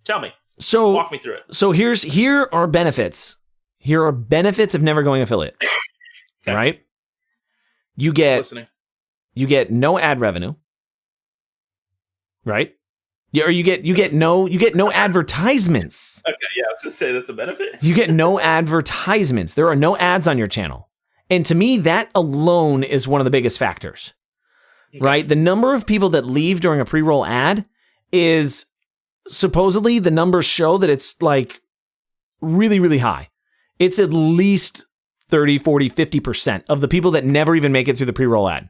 Speaker 2: tell me.
Speaker 1: So
Speaker 2: walk me through it.
Speaker 1: So here are benefits. Here are benefits of never going affiliate. Okay. Right? You get no ad revenue. Right? Yeah, or you get no advertisements.
Speaker 2: Okay, yeah, I was just saying that's a benefit.
Speaker 1: You get no advertisements. There are no ads on your channel. And to me, that alone is one of the biggest factors. Okay. Right? The number of people that leave during a pre-roll ad is supposedly, the numbers show that it's like really, really high. It's at least 30, 40, 50% of the people that never even make it through the pre-roll ad.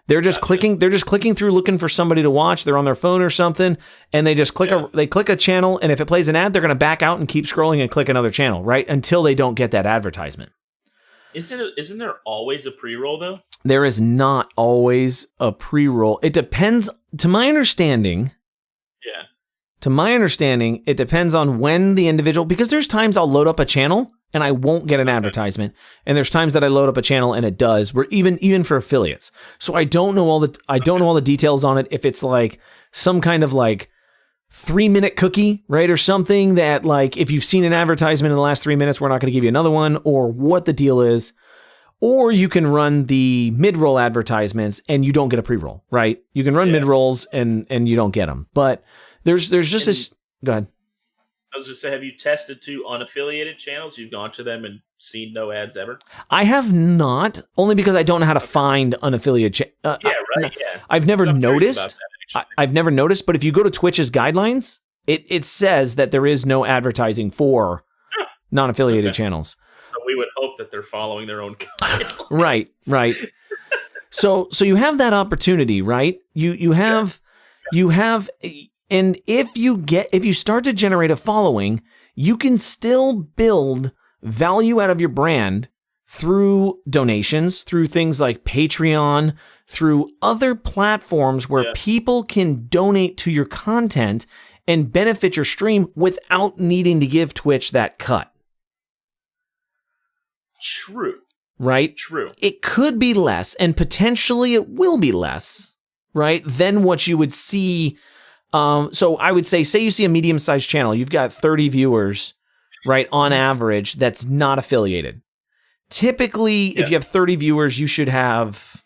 Speaker 1: They're just clicking through looking for somebody to watch. They're on their phone or something, and they just click a channel, and if it plays an ad, they're going to back out and keep scrolling and click another channel, right? Until they don't get that advertisement.
Speaker 2: Isn't there always a pre-roll though?
Speaker 1: There is not always a pre-roll. It depends, to my understanding.
Speaker 2: Yeah.
Speaker 1: To my understanding, it depends on when the individual, because there's times I'll load up a channel and I won't get an advertisement, and there's times that I load up a channel and it does. We're even for affiliates. So I don't know all the details on it. If it's like some kind of like 3-minute cookie, right, or something that, like, if you've seen an advertisement in the last 3 minutes, we're not going to give you another one, or what the deal is. Or you can run the mid-roll advertisements and you don't get a pre-roll, right? You can run mid-rolls and you don't get them. But there's just this... Go ahead.
Speaker 2: I was going to say, have you tested 2 unaffiliated channels? You've gone to them and seen no ads ever?
Speaker 1: I have not, only because I don't know how to find unaffiliated I've never noticed. I've never noticed, but if you go to Twitch's guidelines, it says that there is no advertising for non-affiliated channels.
Speaker 2: So we would hope that they're following their own guidelines.
Speaker 1: Right. So you have that opportunity, right? You have, and if you start to generate a following, you can still build value out of your brand through donations, through things like Patreon, through other platforms where people can donate to your content and benefit your stream without needing to give Twitch that cut.
Speaker 2: True.
Speaker 1: Right?
Speaker 2: True.
Speaker 1: It could be less, and potentially it will be less, right, than what you would see. So I would say you see a medium-sized channel, you've got 30 viewers, right, on average, that's not affiliated. Typically, if you have 30 viewers, you should have,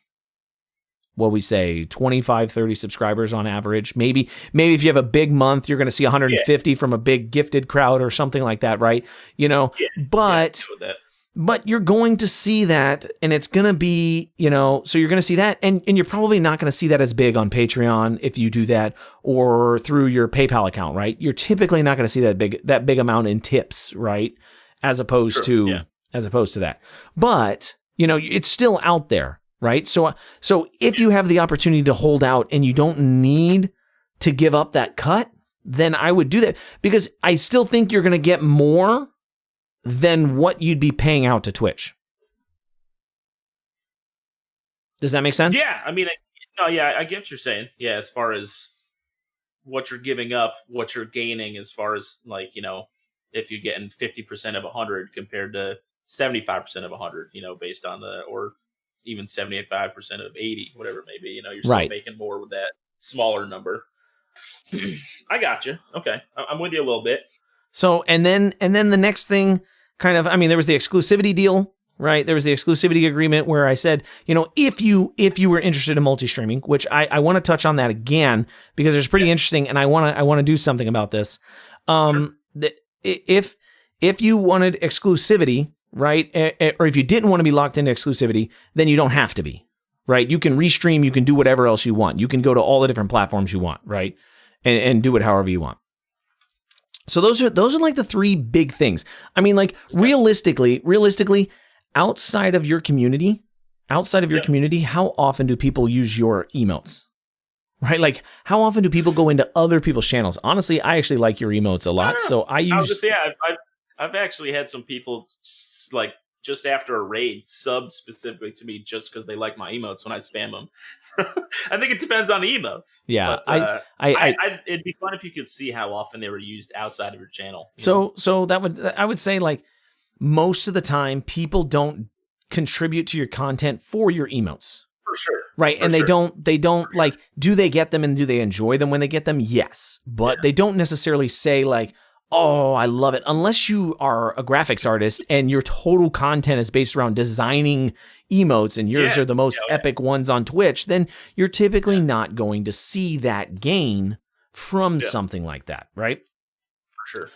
Speaker 1: what we say, 25, 30 subscribers on average. Maybe if you have a big month, you're going to see 150 from a big gifted crowd or something like that, right? But you're going to see that, and it's going to be, so you're going to see that, and you're probably not going to see that as big on Patreon if you do that, or through your PayPal account, right? You're typically not going to see that big amount in tips, right? As opposed to that. But, it's still out there, right? So if you have the opportunity to hold out and you don't need to give up that cut, then I would do that, because I still think you're going to get more than what you'd be paying out to Twitch. Does that make sense?
Speaker 2: Yeah, I mean, I get what you're saying. Yeah, as far as what you're giving up, what you're gaining, as far as if you're getting 50% of 100 compared to 75% of 100, based on or even 75% of 80, whatever it may be, you're still making more with that smaller number. I got you. Okay, I'm with you a little bit.
Speaker 1: So, and then the next thing there was the exclusivity deal, right? There was the exclusivity agreement where I said, if you were interested in multi-streaming, which I want to touch on that again, because it's pretty interesting, and I want to do something about this. If you wanted exclusivity, right? Or if you didn't want to be locked into exclusivity, then you don't have to be, right? You can restream, you can do whatever else you want. You can go to all the different platforms you want, right? And do it however you want. So those are like the 3 big things. I mean, like realistically, outside of your community, how often do people use your emotes? Right? Like, how often do people go into other people's channels? Honestly, I actually like your emotes a lot. So
Speaker 2: I've actually had some people like just after a raid sub specifically to me just because they like my emotes when I spam them. So, I think it depends on the emotes.
Speaker 1: Yeah,
Speaker 2: but, it'd be fun if you could see how often they were used outside of your channel.
Speaker 1: So I would say like most of the time people don't contribute to your content for your emotes.
Speaker 2: For sure.
Speaker 1: Right. And they don't like, do they get them and do they enjoy them when they get them? Yes. But they don't necessarily say like, oh, I love it. Unless you are a graphics artist and your total content is based around designing emotes and yours are the most epic ones on Twitch, then you're typically not going to see that gain from something like that, right?
Speaker 2: For sure.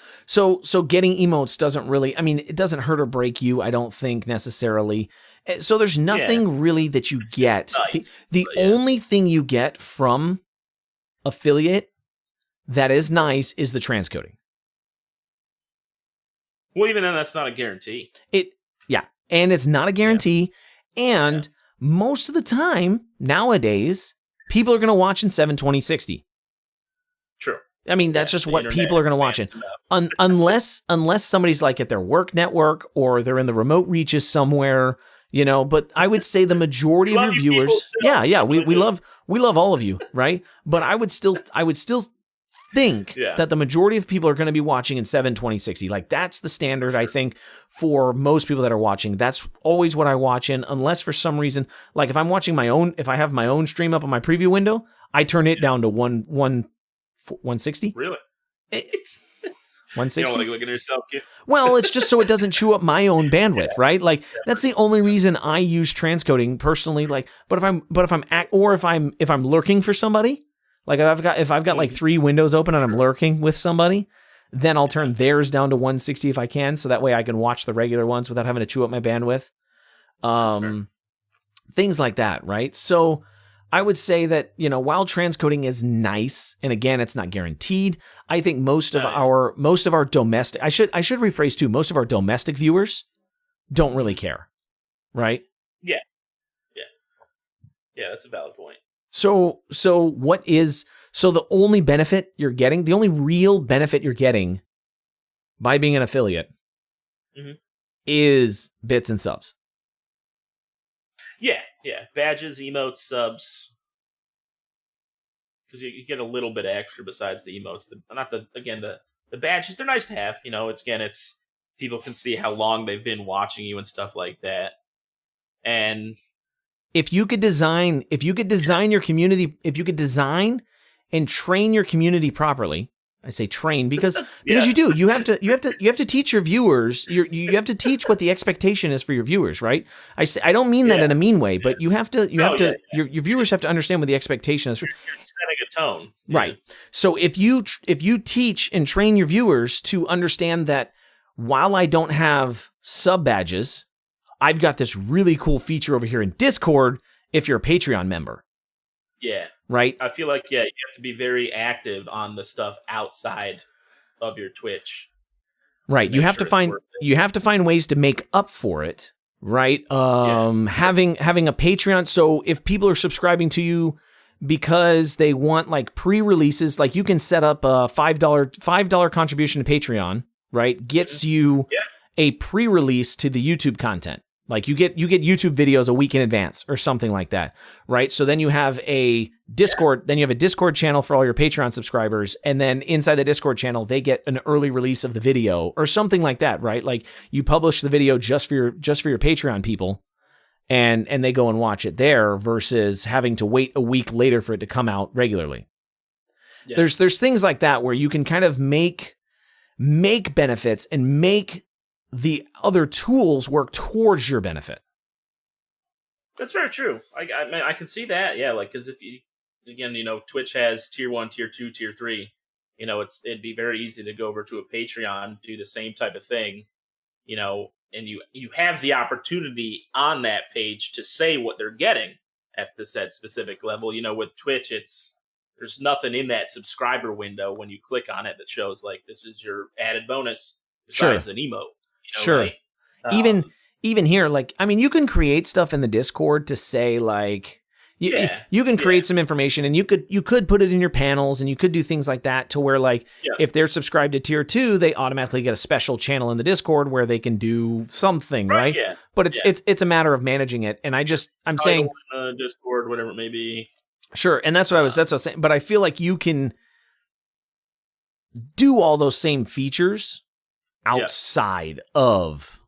Speaker 1: So getting emotes doesn't really, I mean, it doesn't hurt or break you, I don't think necessarily. So there's nothing really that you get.
Speaker 2: Nice,
Speaker 1: the only thing you get from affiliate that is nice is the transcoding.
Speaker 2: Well, even then, that's not a guarantee.
Speaker 1: And it's not a guarantee. And most of the time, nowadays, people are going to watch in 720/60.
Speaker 2: True.
Speaker 1: I mean, that's just what people are going to watch in. Unless somebody's like at their work network or they're in the remote reaches somewhere, but I would say the majority of your viewers, we love all of you, right? But I would still think that the majority of people are going to be watching in 720/60. Like that's the standard, I think, for most people that are watching. That's always what I watch in, unless for some reason, like if I'm watching if I have my own stream up on my preview window, I turn it down to 160.
Speaker 2: Really? You don't
Speaker 1: 160.
Speaker 2: like looking at yourself, kid?
Speaker 1: Well, it's just so it doesn't chew up my own bandwidth, right? Like that's the only reason I use transcoding personally. Like, but if I'm lurking for somebody, like if I've got like 3 windows open and I'm lurking with somebody, then I'll turn theirs down to 160 if I can, so that way I can watch the regular ones without having to chew up my bandwidth. Things like that, right? So I would say that, while transcoding is nice, and again, it's not guaranteed, I think most of our domestic, I should rephrase too, most of our domestic viewers don't really care, right?
Speaker 2: Yeah. Yeah, that's a valid point.
Speaker 1: So the only benefit you're getting, the only real benefit you're getting by being an affiliate is bits and subs.
Speaker 2: Yeah. Badges, emotes, subs. Because you get a little bit extra besides the emotes. The badges, they're nice to have. It's people can see how long they've been watching you and stuff like that. And
Speaker 1: if you could design your community, if you could design and train your community properly, I say train because you have to teach your viewers. You have to teach what the expectation is for your viewers, right? I don't mean that in a mean way, but your viewers have to understand what the expectation is.
Speaker 2: You're setting a tone,
Speaker 1: right? So if you teach and train your viewers to understand that while I don't have sub badges, I've got this really cool feature over here in Discord if you're a Patreon member.
Speaker 2: Yeah.
Speaker 1: Right?
Speaker 2: I feel like, you have to be very active on the stuff outside of your Twitch.
Speaker 1: Right. You have to find ways to make up for it, right? Having a Patreon. So if people are subscribing to you because they want like pre-releases, like you can set up a $5 contribution to Patreon, right? Gets you a pre-release to the YouTube content. Like you get YouTube videos a week in advance or something like that, right? So then you have a Discord, then you have a Discord channel for all your Patreon subscribers, and then inside the Discord channel they get an early release of the video or something like that, right? Like you publish the video just for your Patreon people, and they go and watch it there versus having to wait a week later for it to come out regularly. Yeah. There's things like that where you can kind of make benefits and make the other tools work towards your benefit.
Speaker 2: That's very true. I can see that. Yeah, like because if you Twitch has tier 1, tier 2, tier 3. It'd be very easy to go over to a Patreon, do the same type of thing, and you have the opportunity on that page to say what they're getting at the said specific level. With Twitch, there's nothing in that subscriber window when you click on it that shows like this is your added bonus besides an emote.
Speaker 1: Sure. Right? Even here, like, I mean, you can create stuff in the Discord to say like, you can create some information and you could put it in your panels and you could do things like that to where like, if they're subscribed to tier 2, they automatically get a special channel in the Discord where they can do something, right? Yeah. But it's a matter of managing it. And I'm saying
Speaker 2: Discord, whatever it may be.
Speaker 1: Sure. And that's what I was saying. But I feel like you can do all those same features outside of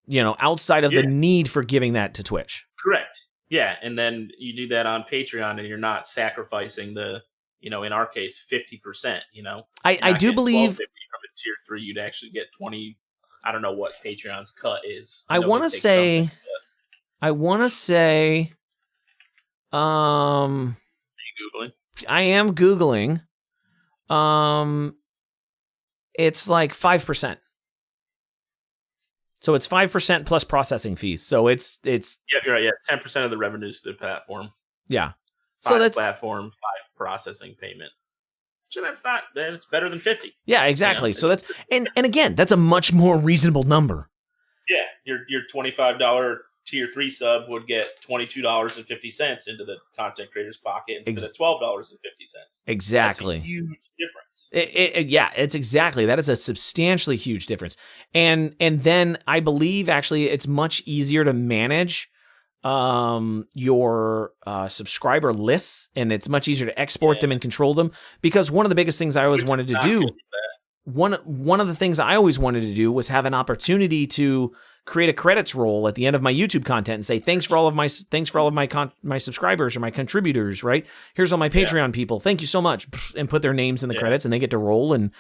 Speaker 1: the need for giving that to Twitch.
Speaker 2: Correct. Yeah, and then you do that on Patreon and you're not sacrificing the, in our case, 50%,
Speaker 1: I do believe
Speaker 2: from a tier 3 you'd actually get 20. I don't know what Patreon's cut is.
Speaker 1: I want to say
Speaker 2: Are you Googling?
Speaker 1: I am Googling. It's like 5%. So it's 5% plus processing fees. So it's
Speaker 2: you're right. Yeah, 10% of the revenues to the platform.
Speaker 1: Yeah.
Speaker 2: 5 so that's platform, 5 processing payment. So that's better than 50.
Speaker 1: Yeah, exactly. So that's and again, that's a much more reasonable number.
Speaker 2: Yeah, your $25 tier 3 sub would get $22.50 into the content creator's pocket instead of $12.50.
Speaker 1: Exactly.
Speaker 2: That's a huge difference.
Speaker 1: It's exactly. That is a substantially huge difference. And then I believe actually it's much easier to manage your subscriber lists, and it's much easier to export them and control them, because one of the biggest things I always wanted to do one of the things I always wanted to do was have an opportunity to create a credits roll at the end of my YouTube content and say thanks for all of my my subscribers or my contributors, right? Here's all my Patreon people. Thank you so much, and put their names in the credits, and they get to roll, and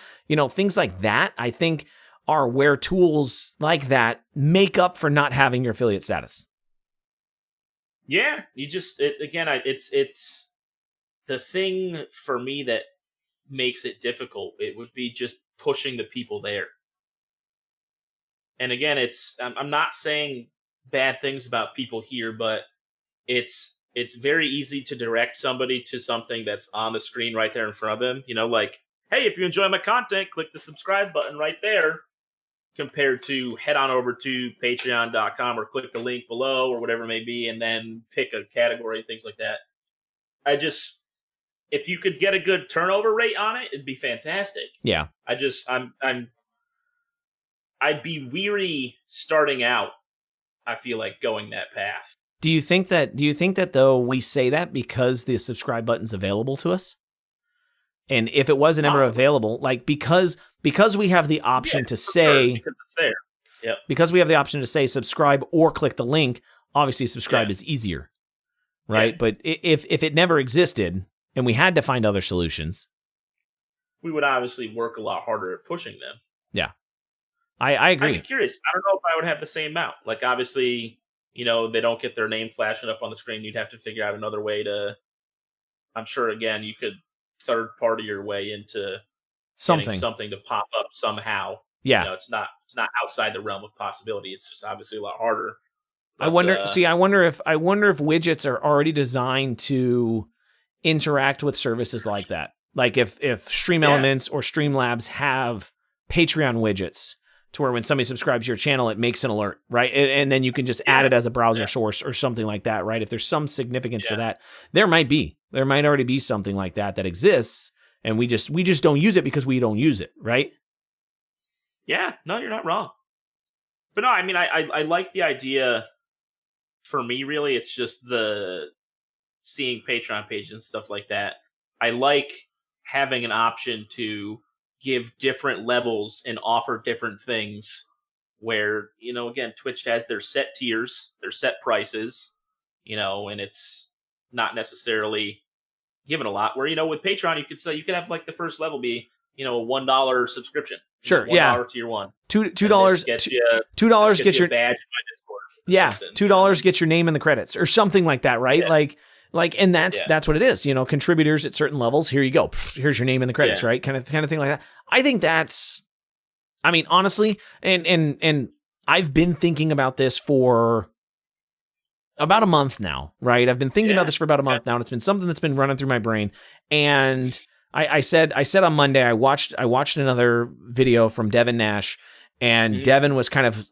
Speaker 1: things like that. I think are where tools like that make up for not having your affiliate status.
Speaker 2: Yeah, it's the thing for me that makes it difficult. It would be just pushing the people there. And again, I'm not saying bad things about people here, but it's very easy to direct somebody to something that's on the screen right there in front of them. Like, hey, if you enjoy my content, click the subscribe button right there, compared to head on over to patreon.com or click the link below or whatever it may be, and then pick a category, things like that. If you could get a good turnover rate on it, it'd be fantastic.
Speaker 1: Yeah.
Speaker 2: I'd be weary starting out, I feel like, going that path.
Speaker 1: Do you think that though we say that because the subscribe button's available to us? And if it wasn't ever available, like because we have the option to say,
Speaker 2: because it's there. Yep.
Speaker 1: Because we have the option to say subscribe or click the link, obviously subscribe is easier. Right? Yeah. But if it never existed and we had to find other solutions,
Speaker 2: we would obviously work a lot harder at pushing them.
Speaker 1: Yeah. I agree.
Speaker 2: I'd be curious. I don't know if I would have the same amount. Like, obviously, they don't get their name flashing up on the screen. You'd have to figure out another way to. I'm sure, again, you could third party your way into something to pop up somehow.
Speaker 1: Yeah,
Speaker 2: it's not outside the realm of possibility. It's just obviously a lot harder. But,
Speaker 1: I wonder if widgets are already designed to interact with services like that. Like if Stream Elements or Streamlabs have Patreon widgets, to where when somebody subscribes to your channel, it makes an alert, right? And then you can just add it as a browser source or something like that, right? If there's some significance to that, there might already be something like that exists, and we just don't use it because we don't use it, right?
Speaker 2: Yeah, no, you're not wrong. But no, I mean, I like the idea. For me, really, it's just the seeing Patreon pages and stuff like that. I like having an option to give different levels and offer different things where, again, Twitch has their set tiers, their set prices, and it's not necessarily given a lot. Where, with Patreon, you could have like the first level be, a $1 subscription.
Speaker 1: Sure.
Speaker 2: $1 tier one.
Speaker 1: $2
Speaker 2: gets
Speaker 1: you a
Speaker 2: badge in my Discord.
Speaker 1: Yeah. $2 gets your name in the credits or something like that, right? Yeah. And that's what it is. Contributors at certain levels. Here you go. Here's your name in the credits, right? Kind of thing like that. I think that's, I mean, honestly, and I've been thinking about this for about a month now, right? I've been thinking about this for about a month now, and it's been something that's been running through my brain. And I said on Monday, I watched another video from Devin Nash, and Devin was kind of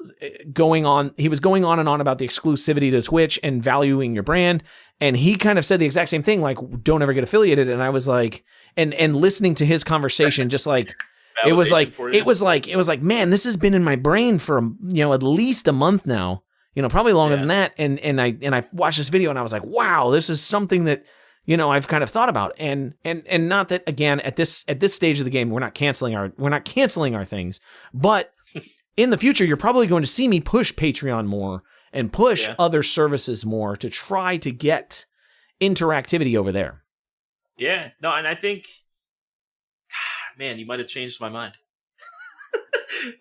Speaker 1: going on and on about the exclusivity to Twitch and valuing your brand. And he kind of said the exact same thing, like, don't ever get affiliated. And I was like, and listening to his conversation, just like, it was like, man, this has been in my brain for, at least a month now, probably longer than that. And I watched this video and I was like, wow, this is something that, I've kind of thought about. And not that, again, at this stage of the game, we're not canceling our things, but in the future, you're probably going to see me push Patreon more and push other services more to try to get interactivity over there.
Speaker 2: Yeah, no, and I think, man, you might have changed my mind.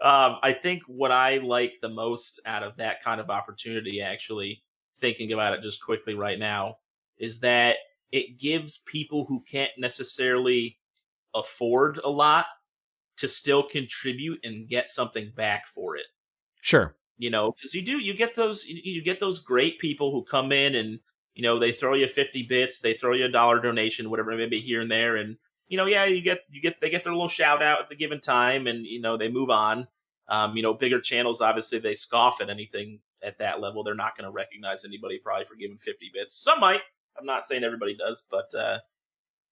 Speaker 2: I think what I like the most out of that kind of opportunity, actually, thinking about it just quickly right now, is that it gives people who can't necessarily afford a lot to still contribute and get something back for it.
Speaker 1: Sure.
Speaker 2: Because you get those great people who come in and, they throw you 50 bits, they throw you $1 donation, whatever it may be here and there. And, they get their little shout out at the given time, and, they move on. Bigger channels, obviously they scoff at anything at that level. They're not going to recognize anybody probably for giving 50 bits. Some might. I'm not saying everybody does, but,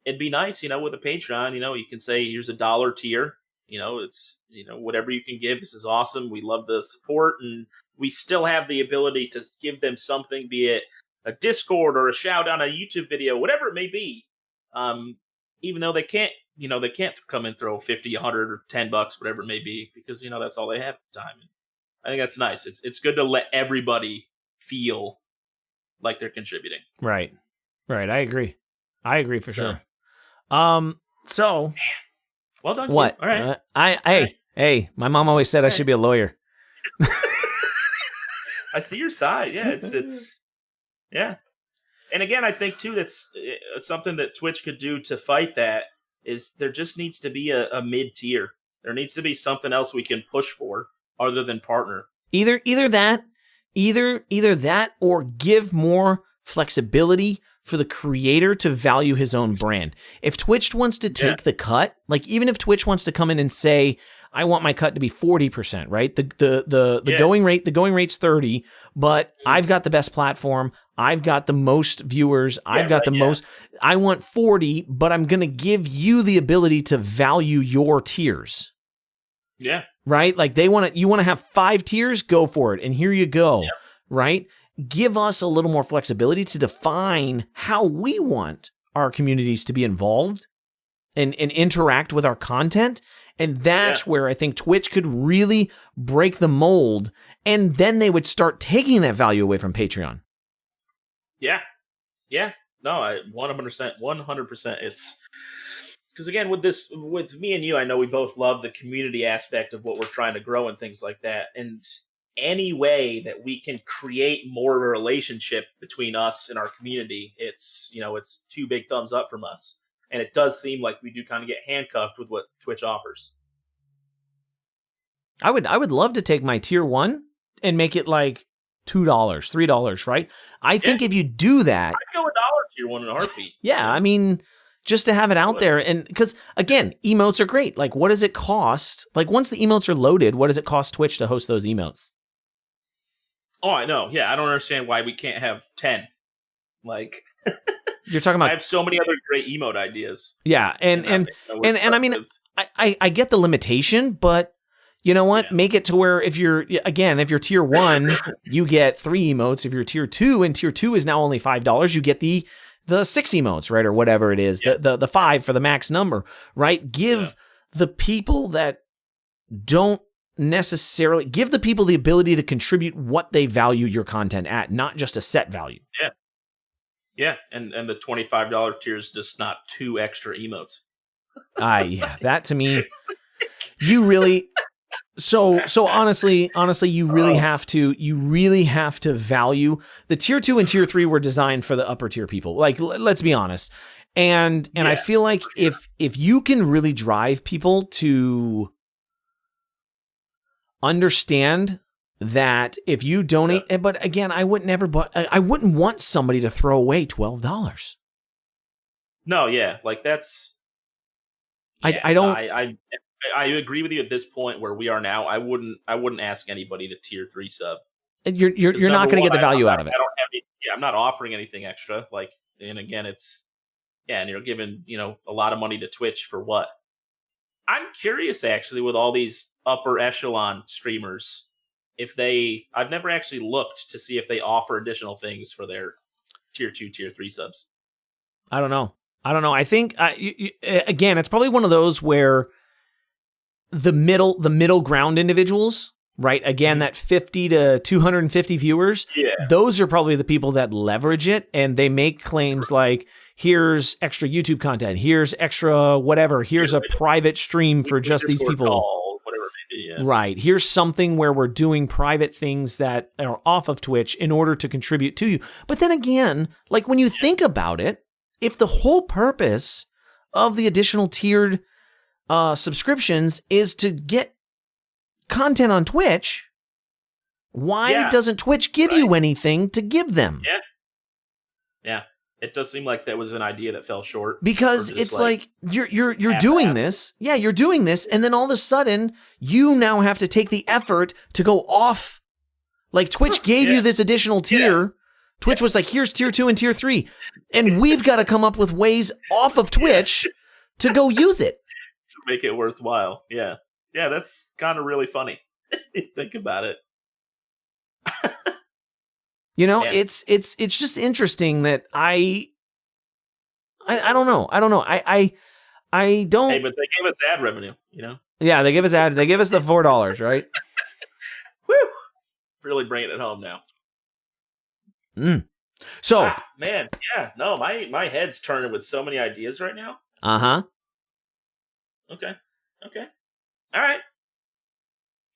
Speaker 2: it'd be nice, with a Patreon, you can say, here's $1 tier. It's, whatever you can give. This is awesome. We love the support, and we still have the ability to give them something, be it a Discord or a shout out on a YouTube video, whatever it may be. Even though they can't they can't come and throw 50, 100, or $10, whatever it may be, because that's all they have at the time. And I think that's nice. It's good to let everybody feel like they're contributing.
Speaker 1: Right. I agree for
Speaker 2: So.
Speaker 1: sure. So
Speaker 2: Well done.
Speaker 1: what?
Speaker 2: All right.
Speaker 1: Hey, my mom always said I should be a lawyer.
Speaker 2: I see your side. Yeah, it's yeah. And again, I think too that's something that Twitch could do to fight that is there just needs to be a mid tier. There needs to be something else we can push for other than partner.
Speaker 1: Either that or give more flexibility for the creator to value his own brand. If Twitch wants to take the cut, like even if Twitch wants to come in and say, I want my cut to be 40%, right? The going rate's 30, but I've got the best platform. I've got the most viewers. I've got the most. I want 40, but I'm going to give you the ability to value your tiers.
Speaker 2: Yeah.
Speaker 1: Right? Like you want to have 5 tiers, go for it. And here you go. Yeah. Right? Give us a little more flexibility to define how we want our communities to be involved and interact with our content. And that's where I think Twitch could really break the mold. And then they would start taking that value away from Patreon.
Speaker 2: Yeah. Yeah. No, 100%. It's because again, with me and you, I know we both love the community aspect of what we're trying to grow and things like that. And any way that we can create more of a relationship between us and our community, it's 2 big thumbs up from us. And it does seem like we do kind of get handcuffed with what Twitch offers.
Speaker 1: I would love to take my tier 1 and make it like $2, $3, right? I think if you do that,
Speaker 2: I'd go $1 tier 1 in a heartbeat.
Speaker 1: Yeah, I mean, just to have it out there, and because again, emotes are great. Like, what does it cost? Like, once the emotes are loaded, what does it cost Twitch to host those emotes?
Speaker 2: Oh, I know. Yeah, I don't understand why we can't have 10. Like,
Speaker 1: you're talking about.
Speaker 2: I have so many other great emote ideas.
Speaker 1: Yeah, and I mean, I get the limitation, but you know what? Yeah. Make it to where if you're tier 1, you get 3 emotes. If you're tier 2, and tier 2 is now only $5, you get the 6 emotes, right, or whatever it is, the 5 for the max number, right? Give the people that don't necessarily give the people the ability to contribute what they value your content at, not just a set value.
Speaker 2: Yeah, and the $25 tier is just not 2 extra emotes.
Speaker 1: That to me, you really. So honestly, you really have to value the tier 2 and tier 3 were designed for the upper tier people. Like, let's be honest. And I feel like if you can really drive people to understand that if you donate, but again, I wouldn't want somebody to throw away $12.
Speaker 2: No, yeah, like that's.
Speaker 1: Yeah,
Speaker 2: I agree with you at this point where we are now. I wouldn't ask anybody to tier 3 sub.
Speaker 1: You're not going to get the value out of it.
Speaker 2: I'm not offering anything extra. Like, and again, and you're giving a lot of money to Twitch for what? I'm curious actually with all these upper echelon streamers, I've never actually looked to see if they offer additional things for their tier 2, tier 3 subs.
Speaker 1: I don't know. I think again, it's probably one of those where the middle ground individuals, right? Again, that 50 to 250 viewers, those are probably the people that leverage it, and they make claims like, here's extra YouTube content, here's extra whatever, here's a private stream for just these people.
Speaker 2: Call, whatever it may be,
Speaker 1: Right. Here's something where we're doing private things that are off of Twitch in order to contribute to you. But then again, like when you think about it, if the whole purpose of the additional tiered subscriptions is to get content on Twitch, why doesn't Twitch give you anything to give them?
Speaker 2: Yeah. It does seem like that was an idea that fell short.
Speaker 1: Because it's like you're doing this. Yeah, you're doing this, and then all of a sudden you now have to take the effort to go off. Like Twitch gave you this additional tier. Twitch was like, here's tier 2 and tier 3. And we've got to come up with ways off of Twitch to go use it.
Speaker 2: To make it worthwhile. Yeah. Yeah, that's kind of really funny. Think about it.
Speaker 1: It's just interesting that I don't know. I don't.
Speaker 2: Hey, but they gave us ad revenue, you know?
Speaker 1: Yeah, they give us the $4, right?
Speaker 2: Woo! Really bringing it home now.
Speaker 1: So,
Speaker 2: man, yeah, no, my head's turning with so many ideas right now. Okay. All right.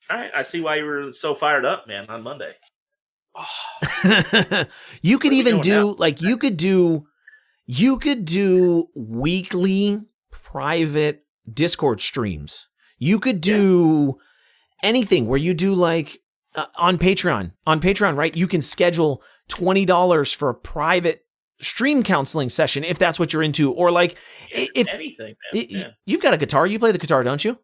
Speaker 2: I see why you were so fired up, man, on Monday.
Speaker 1: You could even do like you could do weekly private Discord streams. You could do anything where you do like on Patreon, right? You can schedule $20 for a private stream counseling session if that's what you're into, or like if
Speaker 2: anything. Man.
Speaker 1: You've got a guitar, you play the guitar, don't you?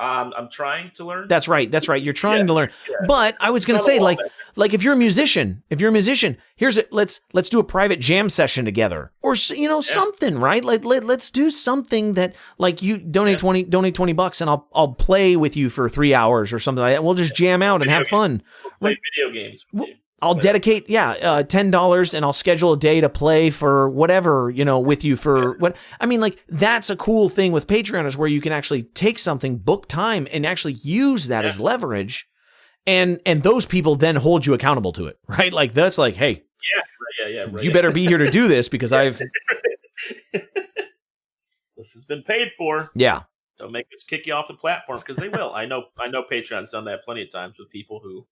Speaker 2: I'm trying to learn.
Speaker 1: That's right. You're trying to learn. Yeah. But I was going to say, like if you're a musician, let's do a private jam session together, or something, right? Like let's do something that like you donate $20 and I'll play with you for 3 hours or something like that. We'll just jam out and have fun.
Speaker 2: We'll play video games with you.
Speaker 1: I'll dedicate, $10 and I'll schedule a day to play for whatever, with you for what. I mean, like, that's a cool thing with Patreon is where you can actually take something, book time, and actually use that as leverage. And those people then hold you accountable to it, right? Like, that's like, hey,
Speaker 2: right.
Speaker 1: You better be here to do this because
Speaker 2: this has been paid for.
Speaker 1: Yeah.
Speaker 2: Don't make us kick you off the platform, because they will. I know Patreon's done that plenty of times with people who,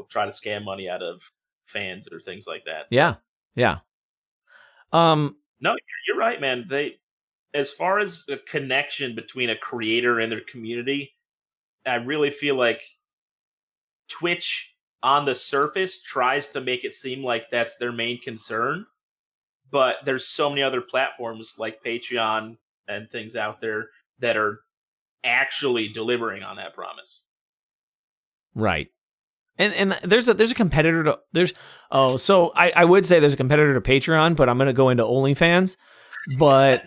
Speaker 2: try to scam money out of fans or things like that.
Speaker 1: So. Yeah.
Speaker 2: No, you're right, man. As far as a connection between a creator and their community, I really feel like Twitch on the surface tries to make it seem like that's their main concern, but there's so many other platforms like Patreon and things out there that are actually delivering on that promise.
Speaker 1: Right. And there's a competitor to I would say there's a competitor to Patreon, but I'm going to go into OnlyFans. But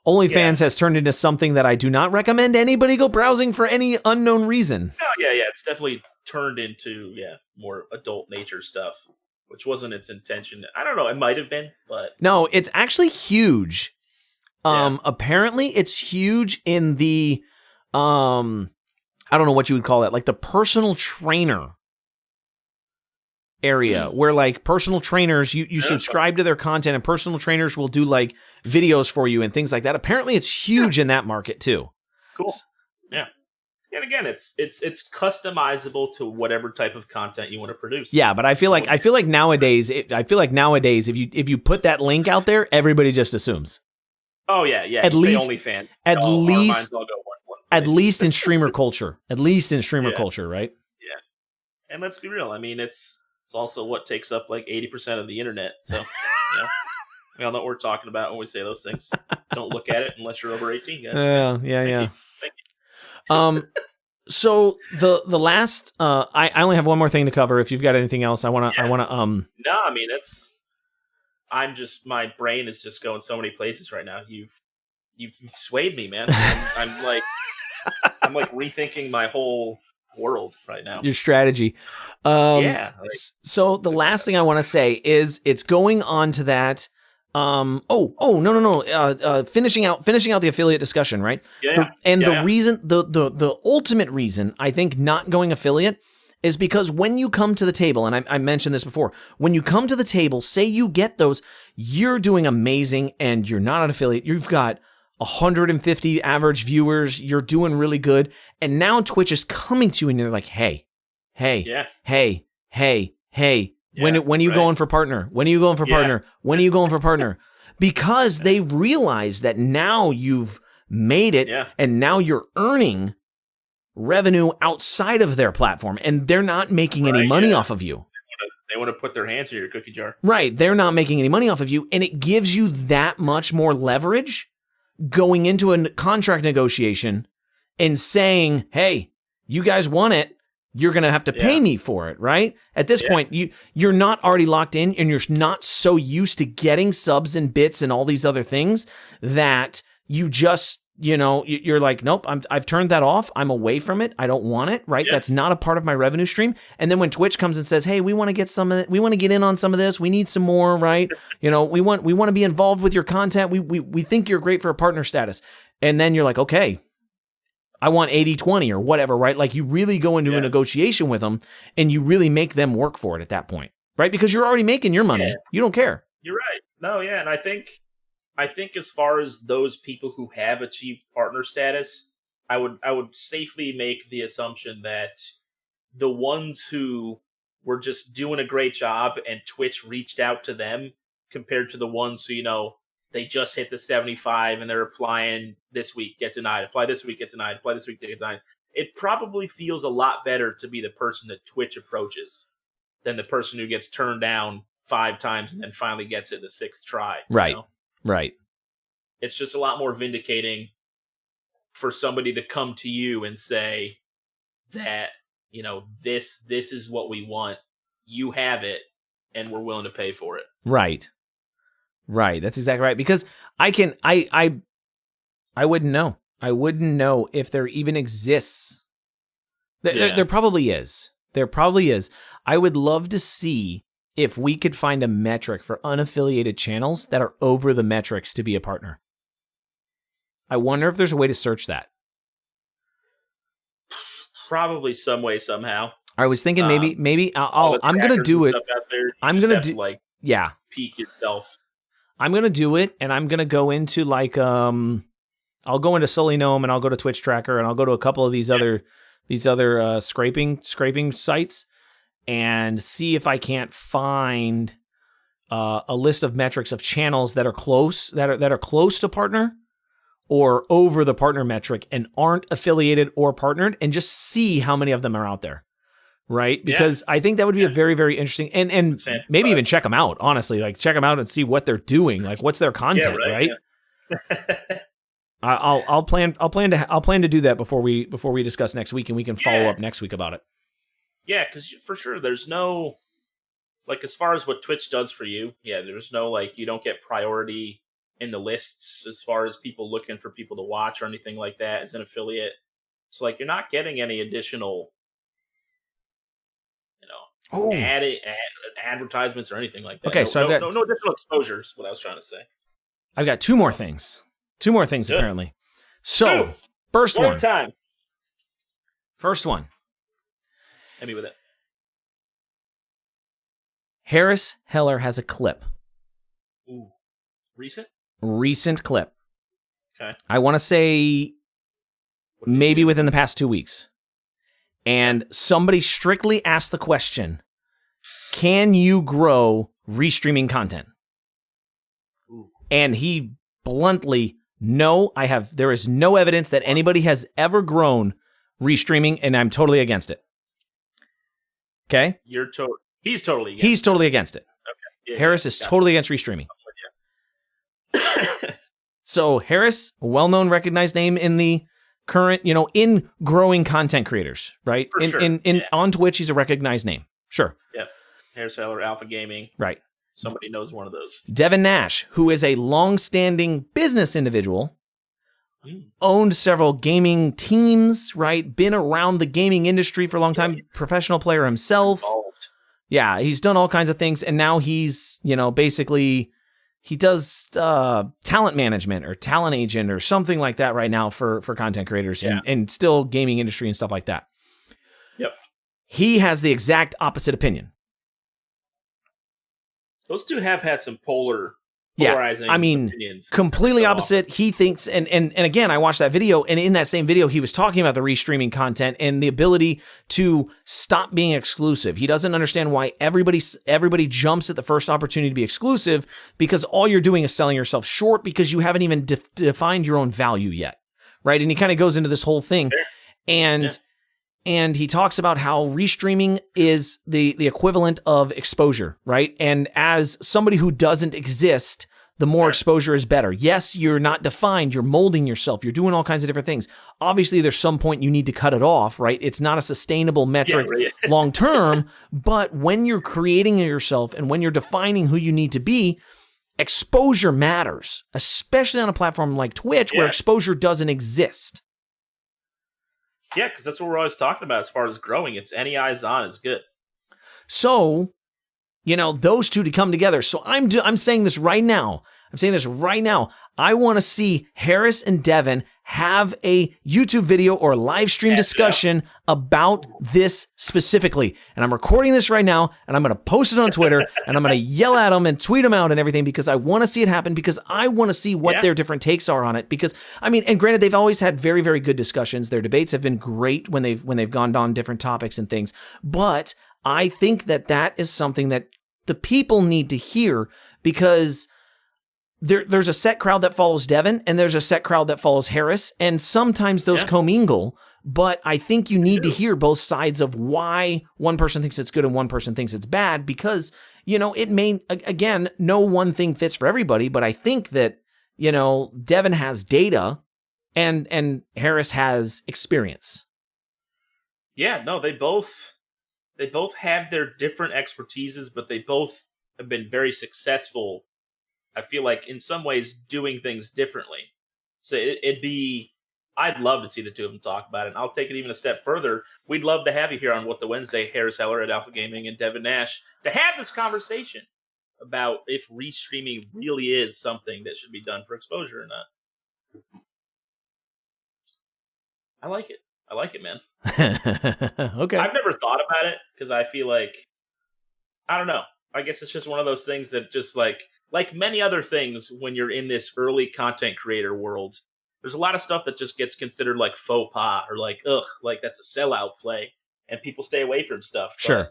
Speaker 1: OnlyFans has turned into something that I do not recommend anybody go browsing for any unknown reason.
Speaker 2: Oh, yeah. It's definitely turned into more adult nature stuff, which wasn't its intention. I don't know. It might have been, but
Speaker 1: no, it's actually huge. Apparently, it's huge in the I don't know what you would call that, like the personal trainer area, where like personal trainers, you subscribe to their content and personal trainers will do like videos for you and things like that. Apparently it's huge in that market too.
Speaker 2: Cool. Yeah. And again, it's customizable to whatever type of content you want to produce.
Speaker 1: Yeah, but I feel like nowadays if you put that link out there, everybody just assumes.
Speaker 2: Oh yeah. At least OnlyFans.
Speaker 1: At least in streamer culture. Culture, right?
Speaker 2: Yeah. And let's be real. I mean, it's also what takes up like 80% of the internet. So, we all know what we're talking about when we say those things. Don't look at it unless you're over 18, guys.
Speaker 1: Yeah.
Speaker 2: Thank you.
Speaker 1: So the last, I only have one more thing to cover. If you've got anything else,
Speaker 2: No, I mean, my brain is just going so many places right now. You've swayed me, man. I'm like rethinking my whole world right now.
Speaker 1: Your strategy. So the last thing I want to say is it's going on to that. No. Finishing out the affiliate discussion, right? The reason, the ultimate reason I think not going affiliate is because when you come to the table, and I mentioned this before, when you come to the table, say you get those, you're doing amazing and you're not an affiliate. You've got 150 average viewers. You're doing really good. And now Twitch is coming to you and they're like, hey. When are you going for partner? When are you going for partner? When are you going for partner? Because they realize that now you've made it and now you're earning revenue outside of their platform and they're not making any money off of you.
Speaker 2: They want to put their hands in your cookie jar.
Speaker 1: Right. They're not making any money off of you. And it gives you that much more leverage going into a contract negotiation and saying, hey, you guys want it. You're going to have to pay me for it, right? At this point, you're not already locked in and you're not so used to getting subs and bits and all these other things that you just you're like, nope, I've turned that off. I'm away from it. I don't want it, right?
Speaker 2: Yeah.
Speaker 1: That's not a part of my revenue stream. And then when Twitch comes and says, hey, we want to get some of it, we want to get in on some of this. We need some more, right? We want to be involved with your content. We think you're great for a partner status. And then you're like, okay, I want 80-20 or whatever, right? Like you really go into a negotiation with them and you really make them work for it at that point, right? Because you're already making your money. Yeah. You don't care.
Speaker 2: You're right. No, yeah. And I think as far as those people who have achieved partner status, I would safely make the assumption that the ones who were just doing a great job and Twitch reached out to them compared to the ones who, they just hit the 75 and they're applying this week, get denied, apply this week, get denied, apply this week, get denied. It probably feels a lot better to be the person that Twitch approaches than the person who gets turned down 5 times and then finally gets it the 6th try.
Speaker 1: Right. Right.
Speaker 2: It's just a lot more vindicating for somebody to come to you and say that, this is what we want. You have it and we're willing to pay for it.
Speaker 1: Right. Right. That's exactly right. Because I wouldn't know. I wouldn't know if there even exists. There probably is. There probably is. I would love to see if we could find a metric for unaffiliated channels that are over the metrics to be a partner. I wonder if there's a way to search that.
Speaker 2: Probably some way, somehow.
Speaker 1: I was thinking maybe I'm going to do it. I'm going to do peek
Speaker 2: yourself.
Speaker 1: I'm going to do it, and I'm going to go into I'll go into Sully Gnome, and I'll go to Twitch Tracker, and I'll go to a couple of these other scraping sites and see if I can't find a list of metrics of channels that are close to partner or over the partner metric and aren't affiliated or partnered, and just see how many of them are out there. Right? Because I think that would be a very, very interesting, and maybe even check them out, honestly, like check them out and see what they're doing. Like what's their content, right? Yeah. I'll plan to do that before we discuss next week, and we can follow up next week about it.
Speaker 2: Yeah. Cause for sure there's no, like, as far as what Twitch does for you, there's no, like, you don't get priority in the lists as far as people looking for people to watch or anything like that as an affiliate. So like, you're not getting any additional, advertisements or anything like that.
Speaker 1: Okay, so
Speaker 2: no additional exposures. What I was trying to say.
Speaker 1: I've got two more things. Apparently. So first one.
Speaker 2: Time.
Speaker 1: First one.
Speaker 2: Hit me with it.
Speaker 1: Harris Heller has a clip.
Speaker 2: Ooh,
Speaker 1: recent clip.
Speaker 2: Okay.
Speaker 1: I want to say maybe within the past 2 weeks. And somebody strictly asked the question, can you grow restreaming content?
Speaker 2: Ooh.
Speaker 1: And he bluntly, no, there is no evidence that anybody has ever grown restreaming, and I'm totally against it. Okay?
Speaker 2: He's totally against it.
Speaker 1: He's totally against it.
Speaker 2: Okay. Yeah,
Speaker 1: Harris is totally against restreaming. So Harris, a well-known, recognized name in the current, in growing content creators, right? On Twitch, he's a recognized name. Sure.
Speaker 2: Yep. Harris Heller, Alpha Gaming.
Speaker 1: Right.
Speaker 2: Somebody knows one of those.
Speaker 1: Devin Nash, who is a long-standing business individual, owned several gaming teams, right? Been around the gaming industry for a long time, professional player himself.
Speaker 2: Involved.
Speaker 1: Yeah, he's done all kinds of things, and now he's, basically, he does talent management or talent agent or something like that right now for content creators and still gaming industry and stuff like that.
Speaker 2: Yep.
Speaker 1: He has the exact opposite opinion.
Speaker 2: Those two have had some polarizing opinions.
Speaker 1: Completely opposite. He thinks, and again, I watched that video, and in that same video, he was talking about the restreaming content and the ability to stop being exclusive. He doesn't understand why everybody jumps at the first opportunity to be exclusive, because all you're doing is selling yourself short because you haven't even defined your own value yet, right? And he kind of goes into this whole thing, and he talks about how restreaming is the equivalent of exposure, right? And as somebody who doesn't exist, the more exposure is better. Yes, you're not defined. You're molding yourself. You're doing all kinds of different things. Obviously, there's some point you need to cut it off, right? It's not a sustainable metric long term, but when you're creating yourself and when you're defining who you need to be, exposure matters, especially on a platform like Twitch where exposure doesn't exist.
Speaker 2: Yeah, because that's what we're always talking about as far as growing. It's any eyes on is good.
Speaker 1: So, those two to come together. So I'm saying this right now. I want to see Harris and Devin have a YouTube video or live stream discussion about this specifically. And I'm recording this right now, and I'm going to post it on Twitter, and I'm going to yell at them and tweet them out and everything because I want to see it happen, because I want to see what their different takes are on it. Because, and granted, they've always had very, very good discussions. Their debates have been great when they've gone on different topics and things. But I think that is something that the people need to hear, because there's a set crowd that follows Devin and there's a set crowd that follows Harris, and sometimes those commingle, but I think you need to hear both sides of why one person thinks it's good and one person thinks it's bad, because, it may, again, no one thing fits for everybody, but I think that, Devin has data and Harris has experience.
Speaker 2: Yeah, no, they both have their different expertises, but they both have been very successful, I feel like, in some ways, doing things differently. So I'd love to see the two of them talk about it. And I'll take it even a step further. We'd love to have you here on What the Wednesday, Harris Heller at Alpha Gaming and Devin Nash, to have this conversation about if restreaming really is something that should be done for exposure or not. I like it, man.
Speaker 1: Okay.
Speaker 2: I've never thought about it because I feel like, I don't know. I guess it's just one of those things that just like many other things when you're in this early content creator world, there's a lot of stuff that just gets considered like faux pas or like, like that's a sellout play, and people stay away from stuff.
Speaker 1: Sure.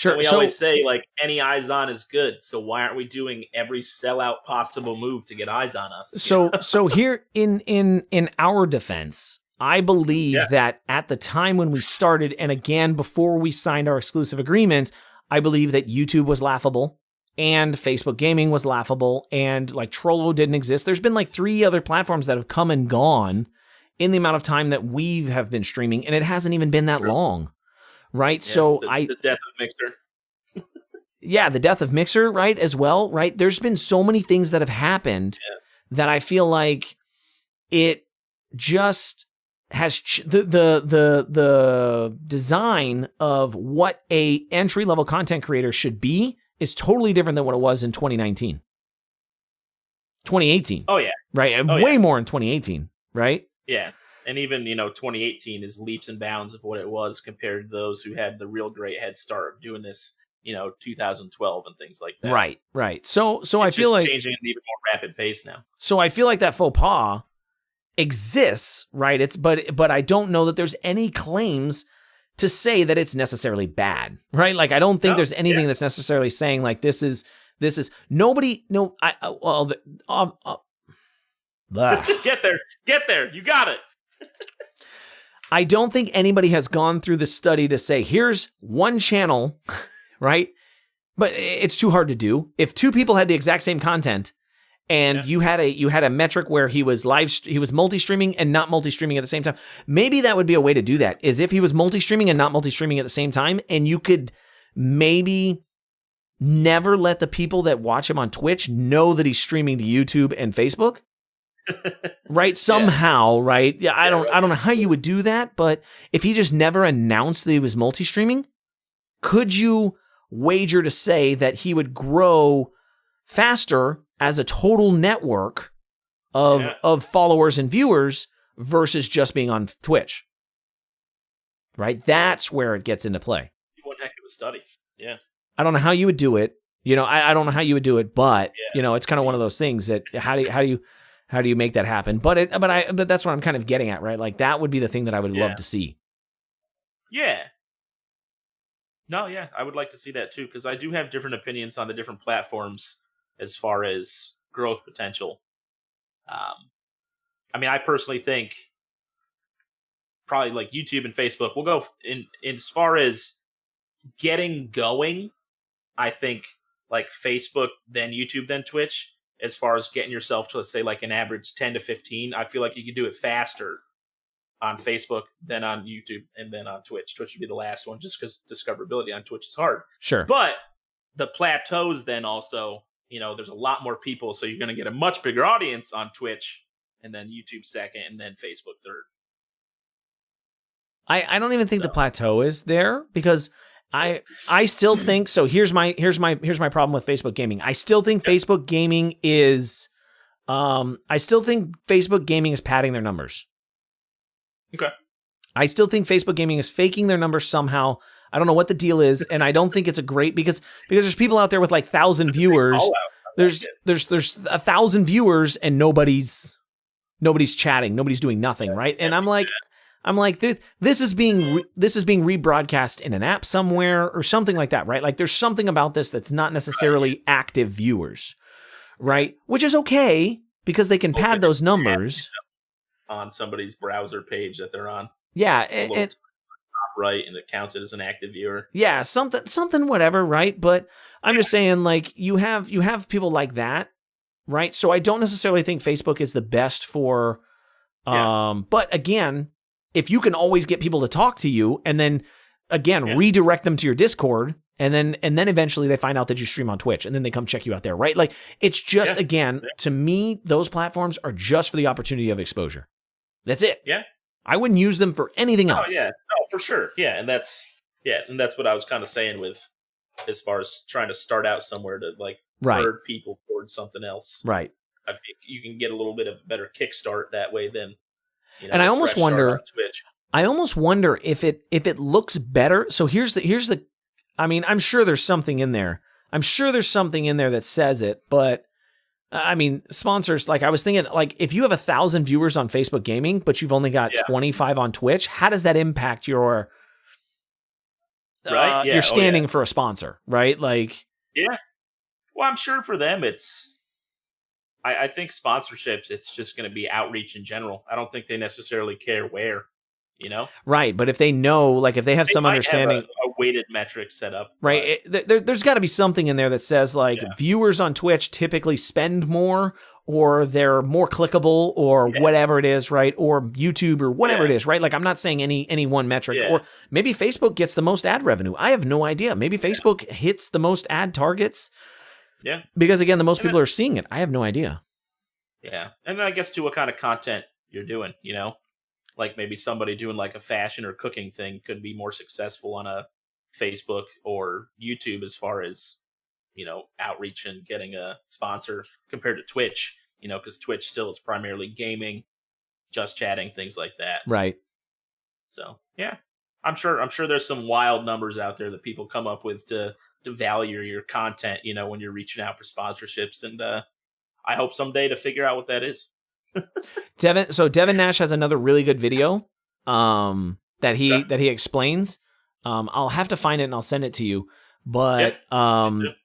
Speaker 2: We always say like any eyes on is good. So why aren't we doing every sellout possible move to get eyes on us?
Speaker 1: So here in our defense, I believe that at the time when we started, and again, before we signed our exclusive agreements, I believe that YouTube was laughable and Facebook gaming was laughable, and like Trollo didn't exist. There's been like 3 other platforms that have come and gone in the amount of time that we have been streaming, and it hasn't even been that long, right?
Speaker 2: Yeah,
Speaker 1: so
Speaker 2: the death of Mixer.
Speaker 1: The death of Mixer, right, as well, right? There's been so many things that have happened that I feel like it just has the design of what a entry-level content creator should be is totally different than what it was in 2019. 2018.
Speaker 2: Oh, yeah.
Speaker 1: Right? Way more in 2018, right?
Speaker 2: Yeah. And even, 2018 is leaps and bounds of what it was compared to those who had the real great head start doing this, 2012 and things like that.
Speaker 1: Right. So
Speaker 2: it's
Speaker 1: I feel like
Speaker 2: changing at an even more rapid pace now.
Speaker 1: So I feel like that faux pas exists, right? But I don't know that there's any claims to say that it's necessarily bad, right? Like I don't think there's anything that's necessarily saying like this is nobody. No,
Speaker 2: Get there. You got it.
Speaker 1: I don't think anybody has gone through the study to say here's one channel, right? But it's too hard to do. If 2 people had the exact same content, and you had a metric where he was multi-streaming and not multi-streaming at the same time. Maybe that would be a way to do that, is if he was multi-streaming and not multi-streaming at the same time, and you could maybe never let the people that watch him on Twitch know that he's streaming to YouTube and Facebook. Right? Somehow, right? Yeah, I don't know how you would do that, but if he just never announced that he was multi-streaming, could you wager to say that he would grow faster as a total network of followers and viewers versus just being on Twitch? Right? That's where it gets into play.
Speaker 2: One heck of a study. Yeah.
Speaker 1: I don't know how you would do it. I don't know how you would do it, but it's kind of one of those things that how do you make that happen? But that's what I'm kind of getting at, right? Like that would be the thing that I would love to see.
Speaker 2: Yeah. No, yeah, I would like to see that too, because I do have different opinions on the different platforms as far as growth potential. I personally think probably like YouTube and Facebook will go in as far as getting going. I think like Facebook, then YouTube, then Twitch. As far as getting yourself to, let's say, like an average 10 to 15, I feel like you could do it faster on Facebook than on YouTube and then on Twitch. Twitch would be the last one just because discoverability on Twitch is hard.
Speaker 1: Sure.
Speaker 2: But the plateaus then also there's a lot more people, so you're going to get a much bigger audience on Twitch, and then YouTube second, and then Facebook third.
Speaker 1: I don't even think the plateau is there, because I still think so. Here's my problem with Facebook gaming. I still think Facebook gaming is padding their numbers.
Speaker 2: Okay.
Speaker 1: I still think Facebook gaming is faking their numbers somehow. I don't know what the deal is, and I don't think it's a great because there's people out there with like 1,000 viewers. There's 1,000 viewers and nobody's chatting, nobody's doing nothing, right? And I'm like this is being rebroadcast in an app somewhere or something like that, right? Like there's something about this that's not necessarily active viewers, right? Which is okay because they can pad those numbers
Speaker 2: on somebody's browser page that they're on.
Speaker 1: Yeah, and
Speaker 2: top right, and it counts it as an active viewer.
Speaker 1: Yeah, something whatever, right? But I'm just saying, like, you have people like that, right? So I don't necessarily think Facebook is the best for but again, if you can always get people to talk to you and then again redirect them to your Discord, and then eventually they find out that you stream on Twitch and then they come check you out there, right? Like it's just to me, those platforms are just for the opportunity of exposure. That's it.
Speaker 2: Yeah.
Speaker 1: I wouldn't use them for anything else.
Speaker 2: Oh yeah, no, for sure. Yeah, and that's what I was kind of saying with as far as trying to start out somewhere to like herd people towards something else.
Speaker 1: Right.
Speaker 2: I think you can get a little bit of a better kickstart that way than
Speaker 1: and I almost wonder if it looks better. So here's the I mean, I'm sure there's something in there. I'm sure there's something in there that says it, but I mean, sponsors, like I was thinking, like if you have 1,000 viewers on Facebook gaming, but you've only got 25 on Twitch, how does that impact your your standing for a sponsor, right? Like,
Speaker 2: well, I'm sure for them, I think sponsorships, it's just going to be outreach in general. I don't think they necessarily care where,
Speaker 1: Right. But if they know, like if they have some understanding,
Speaker 2: have a weighted metric set up,
Speaker 1: right. There's got to be something in there that says like viewers on Twitch typically spend more, or they're more clickable, or whatever it is, right? Or YouTube or whatever it is, right? Like I'm not saying any one metric, or maybe Facebook gets the most ad revenue. I have no idea. Maybe Facebook hits the most ad targets.
Speaker 2: Yeah.
Speaker 1: Because again, the most people are seeing it. I have no idea.
Speaker 2: Yeah. And then I guess to what kind of content you're doing, like maybe somebody doing like a fashion or cooking thing could be more successful on a Facebook or YouTube as far as, outreach and getting a sponsor compared to Twitch, because Twitch still is primarily gaming, just chatting, things like that.
Speaker 1: Right. So, yeah, I'm sure there's some wild numbers out there that people come up with to value your content, when you're reaching out for sponsorships. And I hope someday to figure out what that is. Devin Nash has another really good video that he explains. I'll have to find it and I'll send it to you. But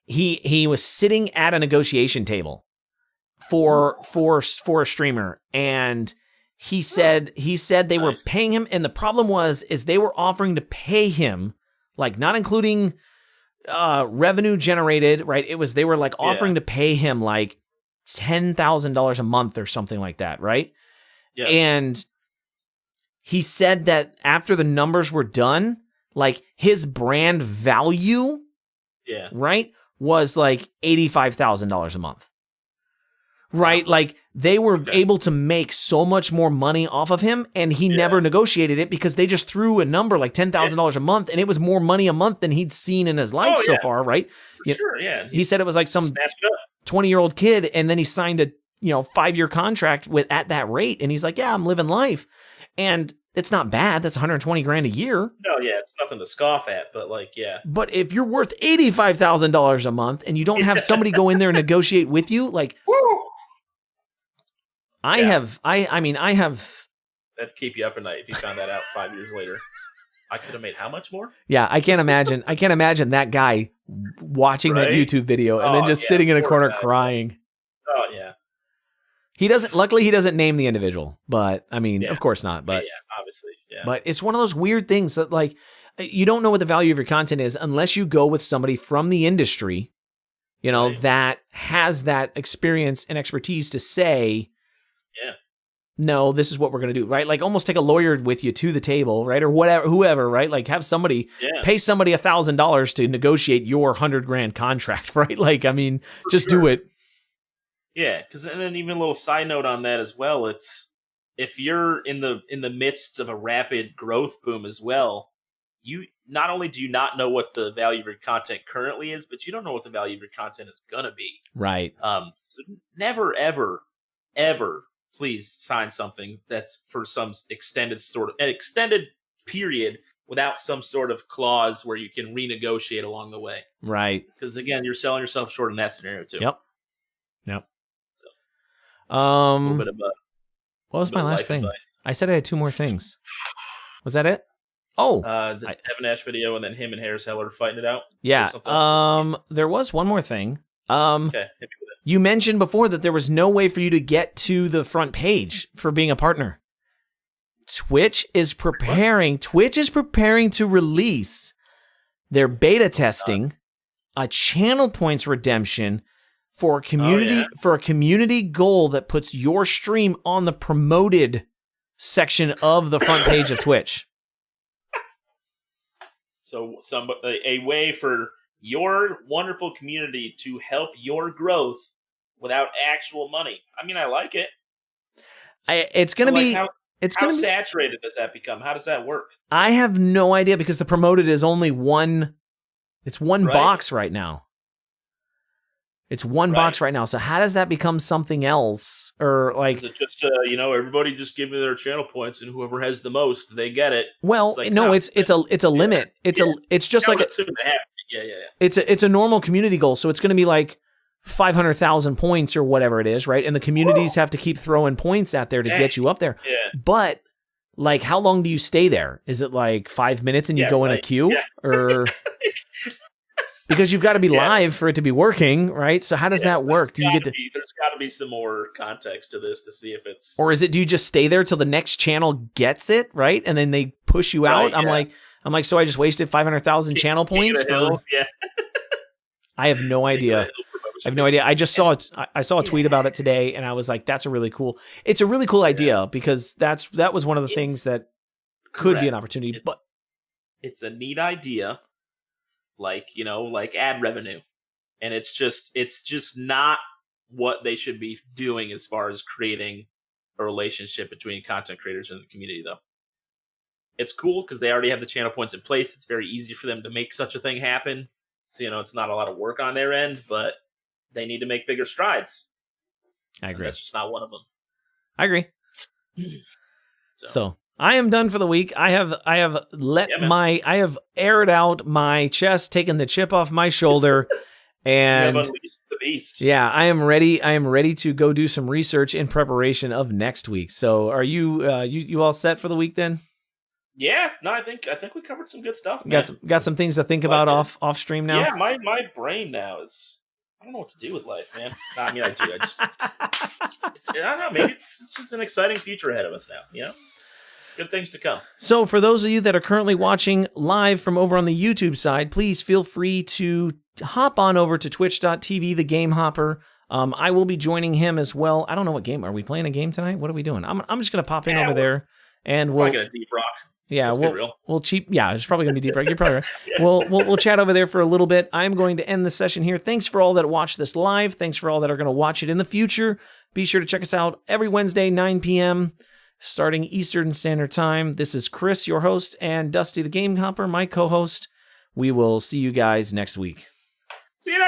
Speaker 1: he was sitting at a negotiation table for a streamer, and he said they were paying him, and the problem is they were offering to pay him, like not including revenue generated, right? They were like offering to pay him like $10,000 a month or something like that, right? Yeah. And he said that after the numbers were done, like his brand value, right, was like $85,000 a month, right? Like they were able to make so much more money off of him, and he never negotiated it because they just threw a number like $10,000 a month, and it was more money a month than he'd seen in his life so far, right?
Speaker 2: For sure, yeah.
Speaker 1: He said it was like some 20-year-old kid, and then he signed a 5-year contract at that rate, and he's like, yeah, I'm living life, and it's not bad. That's $120,000 a year.
Speaker 2: No, it's nothing to scoff at, but
Speaker 1: But if you're worth $85,000 a month and you don't have somebody go in there and negotiate with you, like, I have.
Speaker 2: That'd keep you up at night if you found that out 5 years later. I could have made how much more?
Speaker 1: Yeah, I can't imagine that guy watching that YouTube video and then just sitting in a corner crying.
Speaker 2: Oh yeah.
Speaker 1: Luckily he doesn't name the individual, but I mean, of course not, but
Speaker 2: obviously. Yeah.
Speaker 1: But it's one of those weird things that like you don't know what the value of your content is unless you go with somebody from the industry, that has that experience and expertise to say, no, this is what we're going to do, right? Like almost take a lawyer with you to the table, right? Or whatever, whoever, right? Like have somebody pay somebody $1,000 to negotiate your $100,000 contract, right? Like, I mean, just do it.
Speaker 2: Yeah. And then even a little side note on that as well. It's if you're in the midst of a rapid growth boom as well, you not only do you not know what the value of your content currently is, but you don't know what the value of your content is going to be.
Speaker 1: Right.
Speaker 2: So never, ever, ever, please sign something that's for some extended period without some sort of clause where you can renegotiate along the way.
Speaker 1: Right.
Speaker 2: Because again, you're selling yourself short in that scenario too.
Speaker 1: Yep.
Speaker 2: So, a little bit of
Speaker 1: what was my last thing?
Speaker 2: Advice.
Speaker 1: I said I had 2 more things. Was that it? Oh,
Speaker 2: the Evan Nash video, and then him and Harris Heller fighting it out.
Speaker 1: Yeah. There was one more thing.
Speaker 2: Okay. Hit me with it.
Speaker 1: You mentioned before that there was no way for you to get to the front page for being a partner. Twitch is preparing to release their beta testing a channel points redemption for a community goal that puts your stream on the promoted section of the front page of Twitch.
Speaker 2: So a way for your wonderful community to help your growth without actual money. I mean, I like it.
Speaker 1: It's going to be...
Speaker 2: How saturated does that become? How does that work?
Speaker 1: I have no idea because the promoted is only one. It's one box right now. It's one box right now. So how does that become something else? Or like,
Speaker 2: is it just everybody just give me their channel points and whoever has the most, they get it?
Speaker 1: Well,
Speaker 2: it's like,
Speaker 1: no, it's a limit. It's just like it's a normal community goal. So it's going to be like 500,000 points or whatever it is, right? And the communities have to keep throwing points out there to get you up there.
Speaker 2: Yeah.
Speaker 1: But like, how long do you stay there? Is it like 5 minutes and you go in a queue, or because you've got to be live for it to be working, right? So how does that work? Do you get to?
Speaker 2: There's got to be some more context to this to see if it's.
Speaker 1: Or is it? Do you just stay there till the next channel gets it, right? And then they push you out. I'm like, so I just wasted 500,000 channel points for.
Speaker 2: Yeah.
Speaker 1: I have no idea. I have no idea. I just saw it. I saw a tweet about it today, and I was like, "That's a really cool. It's a really cool idea because that was one of the things that could be an opportunity." But
Speaker 2: it's a neat idea, like ad revenue, and it's just not what they should be doing as far as creating a relationship between content creators and the community. Though it's cool because they already have the channel points in place. It's very easy for them to make such a thing happen. So it's not a lot of work on their end, but they need to make bigger strides.
Speaker 1: I agree.
Speaker 2: That's just not one of them.
Speaker 1: I agree. So I am done for the week. I have aired out my chest, taken the chip off my shoulder, and
Speaker 2: you have unleashed the beast.
Speaker 1: Yeah, I am ready. I am ready to go do some research in preparation of next week. So are you you all set for the week then?
Speaker 2: Yeah, no, I think we covered some good stuff.
Speaker 1: Got some things to think about off stream now.
Speaker 2: Yeah, my brain now is, I don't know what to do with life, man. No, I mean, I do. I don't know. Maybe it's just an exciting future ahead of us now. Good things to come.
Speaker 1: So for those of you that are currently watching live from over on the YouTube side, please feel free to hop on over to twitch.tv, TheGameHopper. I will be joining him as well. I don't know what game. Are we playing a game tonight? What are we doing? I'm just going to pop in over there, and we'll
Speaker 2: get a Deep Rock.
Speaker 1: Yeah, we'll cheap. Yeah, it's probably going to be deep. Right? You're probably right. We'll chat over there for a little bit. I'm going to end the session here. Thanks for all that watch this live. Thanks for all that are going to watch it in the future. Be sure to check us out every Wednesday, 9 p.m., starting Eastern Standard Time. This is Chris, your host, and Dusty the Game Hopper, my co-host. We will see you guys next week.
Speaker 2: See you next